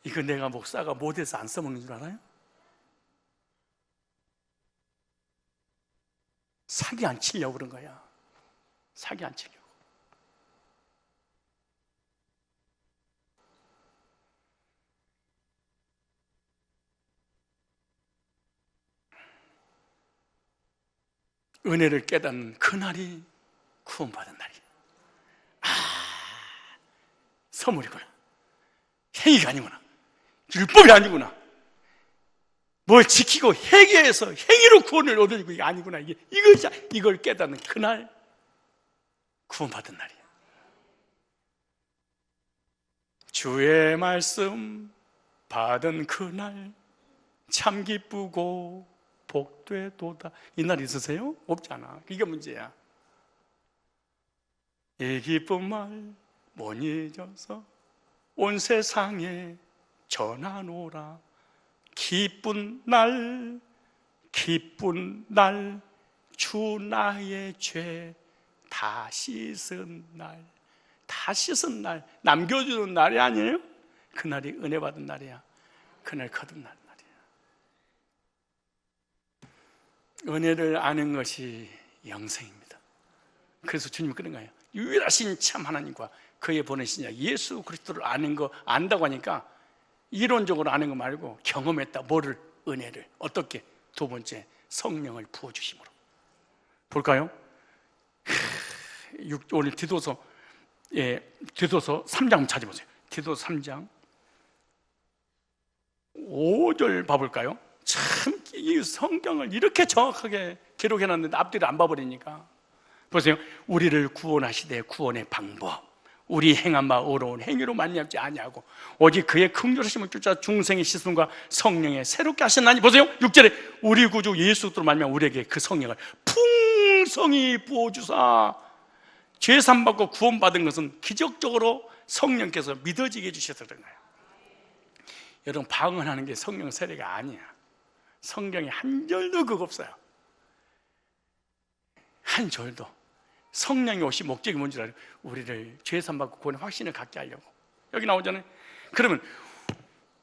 이거 내가 목사가 못해서 안 써먹는 줄 알아요? 사기 안 치려고 그런 거야. 사기 안 치려고. 은혜를 깨닫는 그날이 구원받은 날이야. 선물이구나. 행위가 아니구나. 율법이 아니구나. 뭘 지키고 회개해서 행위로 구원을 얻어지고 이게 아니구나. 이걸 깨닫는 그날 구원받은 날이야. 주의 말씀 받은 그날 참 기쁘고 복되도다. 이 날 있으세요? 없잖아. 이게 문제야. 이 기쁜 말 못 잊어서 온 세상에 전하노라. 기쁜 날 주 나의 죄 다 씻은 날. 다 씻은 날, 남겨주는 날이 아니에요? 그날이 은혜 받은 날이야. 그날 거듭난 날이야. 은혜를 아는 것이 영생입니다. 그래서 주님은 그런 거예요. 유일하신 참 하나님과 그의 보내신 자 예수 그리스도를 아는 거 안다고 하니까 이론적으로 아는 거 말고 경험했다. 뭐를? 은혜를. 어떻게? 두 번째, 성령을 부어주심으로. 볼까요? 오늘 디도서 3장 찾아보세요. 디도서 3장 5절 봐볼까요? 참, 이 성경을 이렇게 정확하게 기록해놨는데 앞뒤를 안 봐버리니까. 보세요. 우리를 구원하시되 구원의 방법, 우리 행한 바 어려운 행위로 말미암지 아니하고 오직 그의 긍휼하심을 쫓아 중생의 시선과 성령에 새롭게 하셨나니. 보세요. 6절에 우리 구주 예수 그리스도로 말미암아 우리에게 그 성령을 풍성히 부어주사. 죄 사함받고 구원받은 것은 기적적으로 성령께서 믿어지게 해주셔서 그런 거예요. 여러분, 방언하는 게 성령 세례가 아니야. 성경에 한 절도 그거 없어요. 한 절도. 성령이 오신 목적이 뭔지 알아요? 우리를 죄 사함받고 구원의 확신을 갖게 하려고. 여기 나오잖아요. 그러면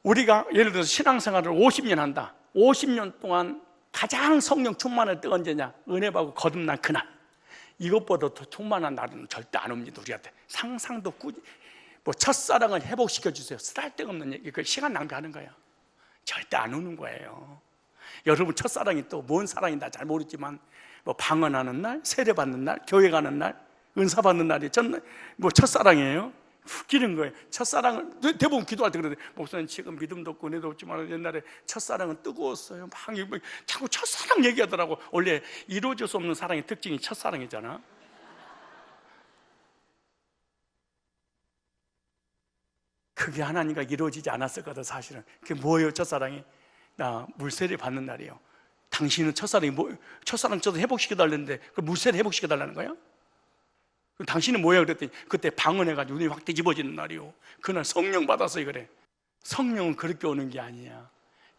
우리가 예를 들어서 신앙생활을 50년 한다. 50년 동안 가장 성령 충만할 때가 언제냐? 은혜 받고 거듭난 그날. 이것보다 더 충만한 날은 절대 안 옵니다. 우리한테 상상도 첫사랑을 회복시켜 주세요. 쓸데없는 얘기. 그 시간 낭비하는 거예요. 절대 안 오는 거예요. 여러분 첫사랑이 또 뭔 사랑인지 잘 모르지만 방언하는 날, 세례받는 날, 교회 가는 날, 은사 받는 날이 첫사랑이에요. 웃기는 거예요. 첫사랑을 대부분 기도할 때 그러는데, 목사님 지금 믿음도 없고 은혜도 없지만 옛날에 첫사랑은 뜨거웠어요. 막 자꾸 첫사랑 얘기하더라고. 원래 이루어질 수 없는 사랑의 특징이 첫사랑이잖아. 그게 하나님과 이루어지지 않았을거든. 사실은 그게 뭐예요? 첫사랑이 나 물세례 받는 날이에요. 당신은 첫사랑이 첫사랑 저도 회복시켜달라는데 그 물세례 회복시켜달라는 거야? 그럼 당신은 뭐야? 그랬더니 그때 방언해가지고 눈이 확 뒤집어지는 날이요. 그날 성령 받았어요. 그래. 성령은 그렇게 오는 게 아니야.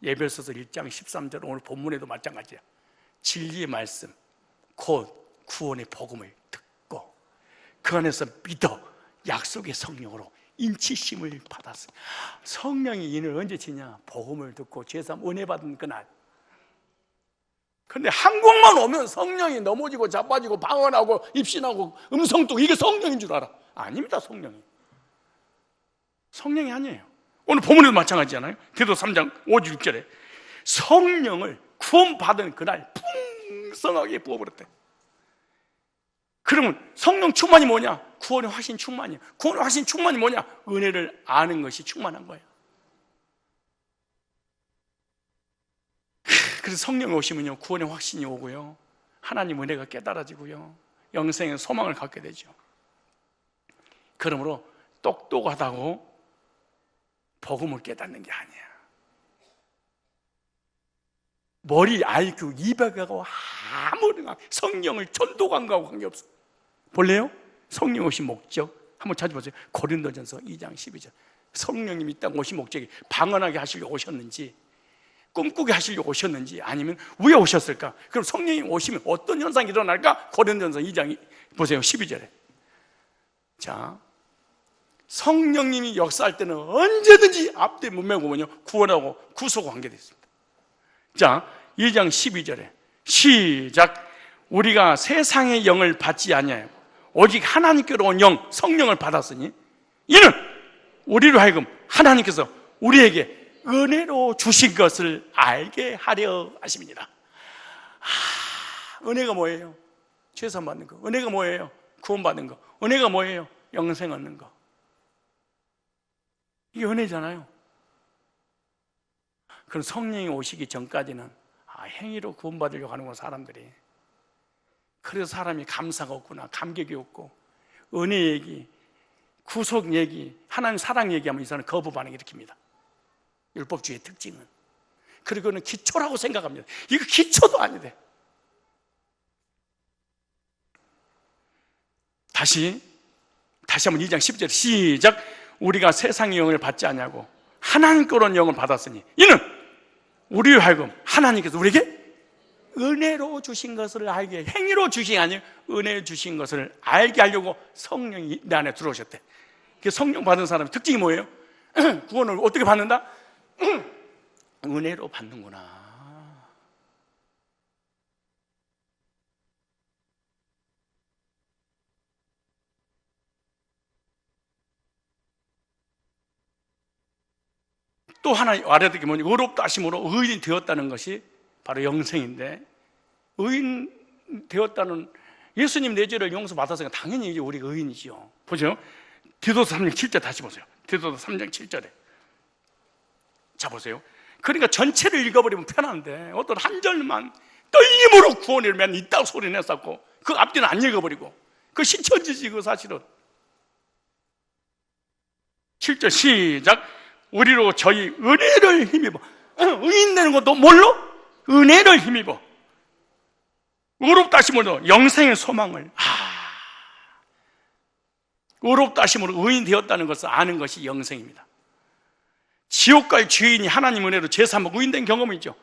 예배소서 1장 13절 오늘 본문에도 마찬가지야. 진리의 말씀 곧 구원의 복음을 듣고 그 안에서 믿어 약속의 성령으로 인치심을 받았어. 성령이 인을 언제 치냐? 복음을 듣고 죄사함 은혜 받은 그날. 근데 한국만 오면 성령이 넘어지고 자빠지고 방언하고 입신하고 음성도 이게 성령인 줄 알아. 아닙니다. 성령이 아니에요. 오늘 본문에도 마찬가지잖아요. 디도서 3장 5, 6절에 성령을 구원받은 그날 풍성하게 부어버렸대. 그러면 성령 충만이 뭐냐? 구원의 확신 충만이야. 구원의 확신 충만이 뭐냐? 은혜를 아는 것이 충만한 거예요. 그래서 성령이 오시면요, 구원의 확신이 오고요, 하나님 은혜가 깨달아지고요, 영생의 소망을 갖게 되죠. 그러므로 똑똑하다고 복음을 깨닫는 게 아니야. 머리 IQ 200하고 아무나 성령을 전도관과하고 관계없어. 볼래요? 성령 오신 목적 한번 찾아보세요. 고린도전서 2장 12절. 성령님이 이 땅 오신 목적이 방언하게 하시려고 오셨는지, 꿈꾸게 하시려고 오셨는지, 아니면 왜 오셨을까? 그럼 성령이 오시면 어떤 현상이 일어날까? 고린도전서 2장 보세요. 12절에. 자, 성령님이 역사할 때는 언제든지 앞뒤 문맥을 보면요, 구원하고 구속과 관계되어 있습니다. 자, 2장 12절에 시작. 우리가 세상의 영을 받지 아니하여 오직 하나님께로 온 영, 성령을 받았으니 이는 우리로 하여금 하나님께서 우리에게 은혜로 주신 것을 알게 하려 하심이니라. 은혜가 뭐예요? 죄산 받는 거. 은혜가 뭐예요? 구원 받는 거. 은혜가 뭐예요? 영생 얻는 거. 이게 은혜잖아요. 그럼 성령이 오시기 전까지는 행위로 구원받으려고 하는구나, 사람들이. 그래서 사람이 감사가 없구나, 감격이 없고, 은혜 얘기, 구속 얘기, 하나님 사랑 얘기하면 이 사람은 거부 반응을 일으킵니다. 율법주의의 특징은. 그리고는 기초라고 생각합니다. 이거 기초도 아니래. 다시 한번 2장 10절 시작. 우리가 세상의 영을 받지 않냐고 하나님께로 온 영을 받았으니 이는 우리로 하여금 하나님께서 우리에게 은혜로 주신 것을 알게, 행위로 주신 게 아니에요. 은혜로 주신 것을 알게 하려고 성령이 내 안에 들어오셨대. 성령 받은 사람의 특징이 뭐예요? 구원을 어떻게 받는다? 은혜로 받는구나. 또 하나 알아야 될 게 뭐냐? 의롭다 하심으로 의인이 되었다는 것이 바로 영생인데, 의인 되었다는, 예수님 내 죄를 용서받았으니까 당연히 이제 우리가 의인이지요. 보죠. 디도서 3장 7절 다시 보세요. 디도서 3장 7절에. 자, 보세요. 그러니까 전체를 읽어버리면 편한데 어떤 한 절만 떨림으로 구원을 맨 있다고 소리 냈었고, 그 앞뒤는 안 읽어버리고, 그 신천지지 그 사실은. 7절 시작. 우리로 저희 은혜를 힘입어. 의인 되는 것도 뭘로? 은혜를 힘입어. 의롭다 하심으로 영생의 소망을. 의롭다 하심으로 의인 되었다는 것을 아는 것이 영생입니다. 지옥 갈 죄인이 하나님 은혜로 죄사함을 의인된 경험이죠.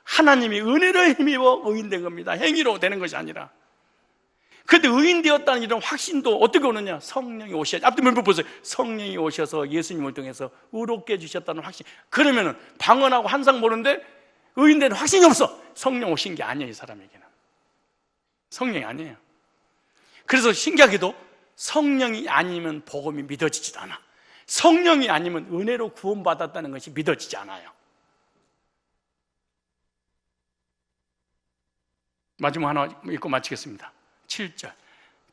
하나님이 은혜를 힘입어 의인된 겁니다. 행위로 되는 것이 아니라. 그런데 의인 되었다는 이런 확신도 어떻게 오느냐? 성령이 오셔야지. 앞뒤 몇 번 보세요. 성령이 오셔서 예수님을 통해서 의롭게 해주셨다는 확신. 그러면은 방언하고 한상 보는데 의인 되는 확신이 없어. 성령 오신 게 아니에요, 이 사람에게는. 성령이 아니에요. 그래서 신기하게도 성령이 아니면 복음이 믿어지지도 않아. 성령이 아니면 은혜로 구원받았다는 것이 믿어지지 않아요. 마지막 하나 읽고 마치겠습니다. 7절.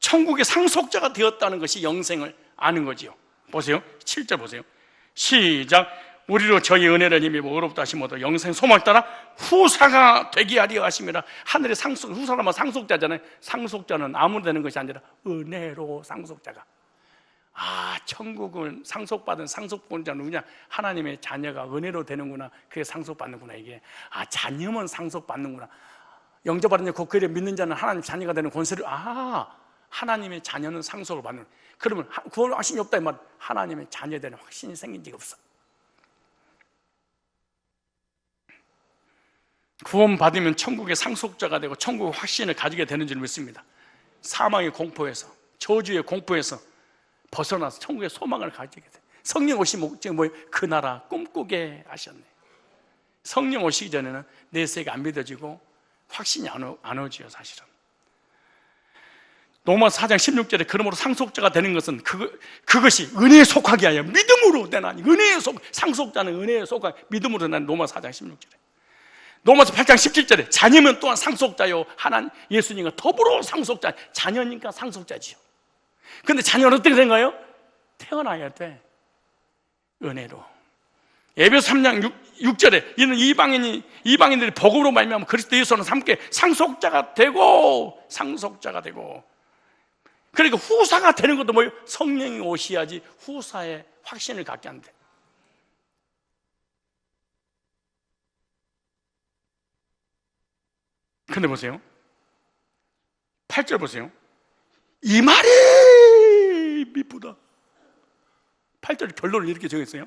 천국의 상속자가 되었다는 것이 영생을 아는 거지요. 보세요. 7절 보세요. 시작. 우리로 저희 은혜를 힘입어 의롭다 하심으로 영생 소망 따라 후사가 되게 하려 하심이라. 하늘의 상속, 후사라면 상속자잖아요. 상속자는 아무 되는 것이 아니라 은혜로 상속자가. 천국을 상속받은 상속권자는 누구냐? 하나님의 자녀가 은혜로 되는구나. 그게 상속받는구나. 이게 자녀면 상속받는구나. 영접받은 자 곧 그를 믿는 자는 하나님 자녀가 되는 권세를. 하나님의 자녀는 상속을 받는. 그러면 구원 확신이 없다 이 말. 하나님의 자녀 되는 확신이 생긴 적이 없어. 구원 받으면 천국의 상속자가 되고 천국의 확신을 가지게 되는 줄 믿습니다. 사망의 공포에서, 저주의 공포에서 벗어나서 천국의 소망을 가지게 돼. 성령 오신 목적이 뭐예요? 그 나라 꿈꾸게 하셨네. 성령 오시기 전에는 내세가 안 믿어지고 확신이 안 오지요, 사실은. 로마서 4장 16절에 그러므로 상속자가 되는 것은 그것이 은혜에 속하게 하여 믿음으로 되나니. 은혜에 상속자는 은혜에 속하게 믿음으로 되나니. 로마서 4장 16절에. 로마서 8장 17절에 자녀면 또한 상속자요. 예수님과 더불어 상속자. 자녀니까 상속자지요. 근데 자녀는 어떻게 된 거예요? 태어나야 돼. 은혜로. 에베소 3장 6절에 이는 이방인들이 복음으로 말미암아 그리스도 예수는 함께 상속자가 되고. 그러니까 후사가 되는 것도 뭐예요? 성령이 오셔야지 후사의 확신을 갖게 한대. 근데 보세요. 8절 보세요. 이 말이 미쁘다. 8절 결론을 이렇게 정했어요.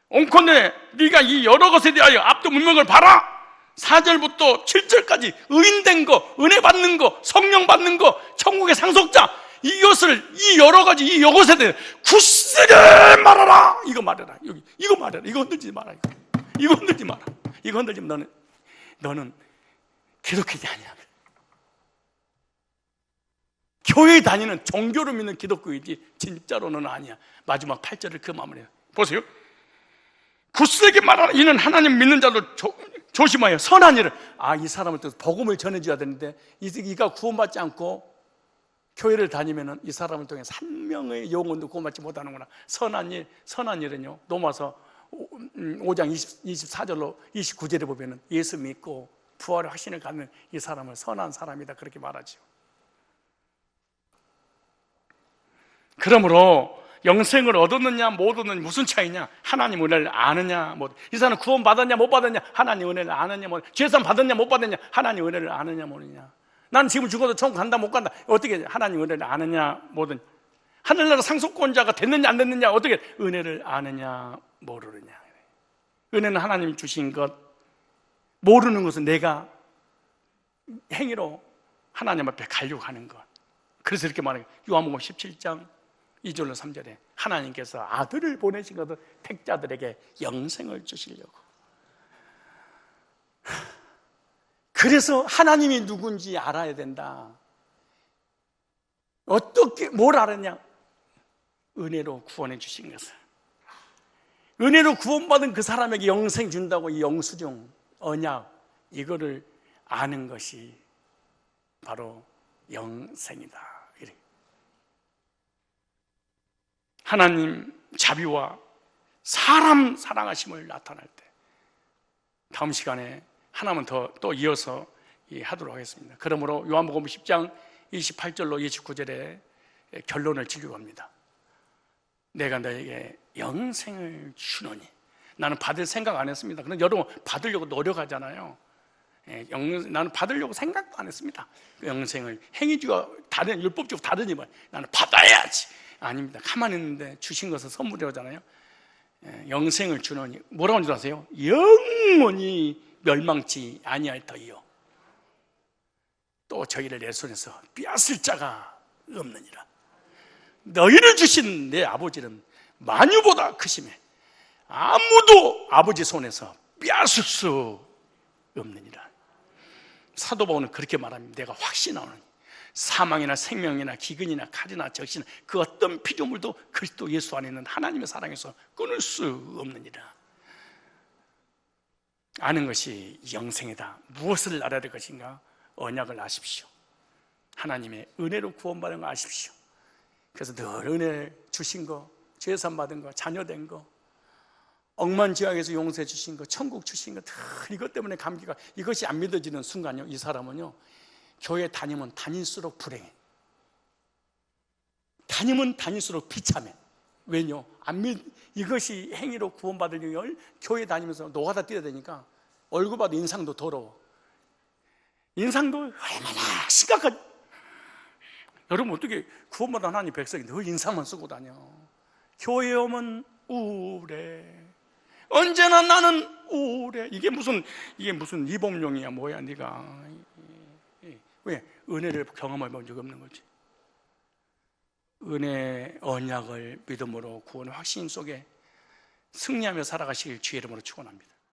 온컨대 네가 이 여러 것에 대하여 앞도 문명을 봐라. 4절부터 7절까지 의인된 거, 은혜 받는 거, 성령 받는 거, 천국의 상속자, 이 여러 가지 이 여것에 대해 굳세게 말하라. 이거 말해라. 이거 말해라. 이거 흔들지 마라. 이거 흔들지 마라. 이거 흔들지면 너는 기독교인이 아니야. 교회 다니는 종교를 믿는 기독교이지 진짜로는 아니야. 마지막 8절을 그 마무리해요. 보세요. 굳세게 말하라. 이는 하나님 믿는 자도 조심하여 선한 일을. 이 사람을 또 복음을 전해줘야 되는데 이가 구원받지 않고 교회를 다니면은 이 사람을 통해 한 명의 영혼도 구원받지 못하는구나. 선한 일은요. 로마서 5장 24절로 29절에 보면은 예수 믿고 부활의 확신을 갖는 이 사람을 선한 사람이다 그렇게 말하죠. 그러므로 영생을 얻었느냐 못 얻느냐 무슨 차이냐? 하나님 은혜를 아느냐 이 사람은 구원 받았냐 못 받았냐? 하나님 은혜를 아느냐 죄산 받았냐 못 받았냐? 하나님 은혜를 아느냐 모르냐? 난 지금 죽어도 천국 간다 못 간다 어떻게 하나님 은혜를 아느냐 모르냐? 하늘나라 상속권자가 됐느냐 안 됐느냐 어떻게 은혜를 아느냐 모르느냐? 은혜는 하나님이 주신 것, 모르는 것은 내가 행위로 하나님 앞에 가려고 하는 것. 그래서 이렇게 말해요. 요한복음 17장 2절로 3절에 하나님께서 아들을 보내신 것을 택자들에게 영생을 주시려고. 그래서 하나님이 누군지 알아야 된다. 어떻게 뭘 알았냐? 은혜로 구원해 주신 것을. 은혜로 구원받은 그 사람에게 영생 준다고 이 영수증, 언약 이거를 아는 것이 바로 영생이다. 하나님 자비와 사람 사랑하심을 나타낼 때 다음 시간에 하나만 더 또 이어서 하도록 하겠습니다. 그러므로 요한복음 10장 28절로 29절에 결론을 지려고 합니다. 내가 너에게 영생을 주노니. 나는 받을 생각 안 했습니다. 그런데 여러분 받으려고 노력하잖아요. 나는 받으려고 생각도 안 했습니다. 그 영생을 행위주와 다른 율법주와 다르지만 나는 받아야지. 아닙니다. 가만히 있는데 주신 것은 선물이잖아요. 영생을 주노니 뭐라고 하는 줄 아세요? 영원히 멸망치 아니할 터이요 또 저희를 내 손에서 빼앗을 자가 없느니라. 너희를 주신 내 아버지는 만유보다 크심에 아무도 아버지 손에서 빼앗을 수 없느니라. 사도 바울은 그렇게 말합니다. 내가 확신하노니 사망이나 생명이나 기근이나 칼이나 적신 그 어떤 피조물도 그리스도 예수 안에 있는 하나님의 사랑에서 끊을 수 없느니라. 아는 것이 영생이다. 무엇을 알아야 될 것인가? 언약을 아십시오. 하나님의 은혜로 구원받은 거 아십시오. 그래서 늘 은혜 주신 거 죄산 받은 거, 자녀 된 거, 억만지각에서 용서해 주신 거, 천국 주신 거, 다 이것 때문에 감기가, 이것이 안 믿어지는 순간요, 이 사람은요 교회 다니면 다닐수록 불행해. 다니면 다닐수록 비참해. 왜냐? 이것이 행위로 구원받으려면 교회 다니면서 노가다 뛰어야 되니까 얼굴 봐도 인상도 더러워. 인상도 얼마나 심각한. 여러분 어떻게 구원받은 하나님 백성인데 그 인상만 쓰고 다녀? 교회 오면 우울해. 언제나 나는 우울해. 이게 무슨 이범용이야 뭐야 네가. 왜? 은혜를 경험해 본 적 없는 거지. 은혜 언약을 믿음으로 구원의 확신 속에 승리하며 살아가시길 주의 이름으로 축원합니다.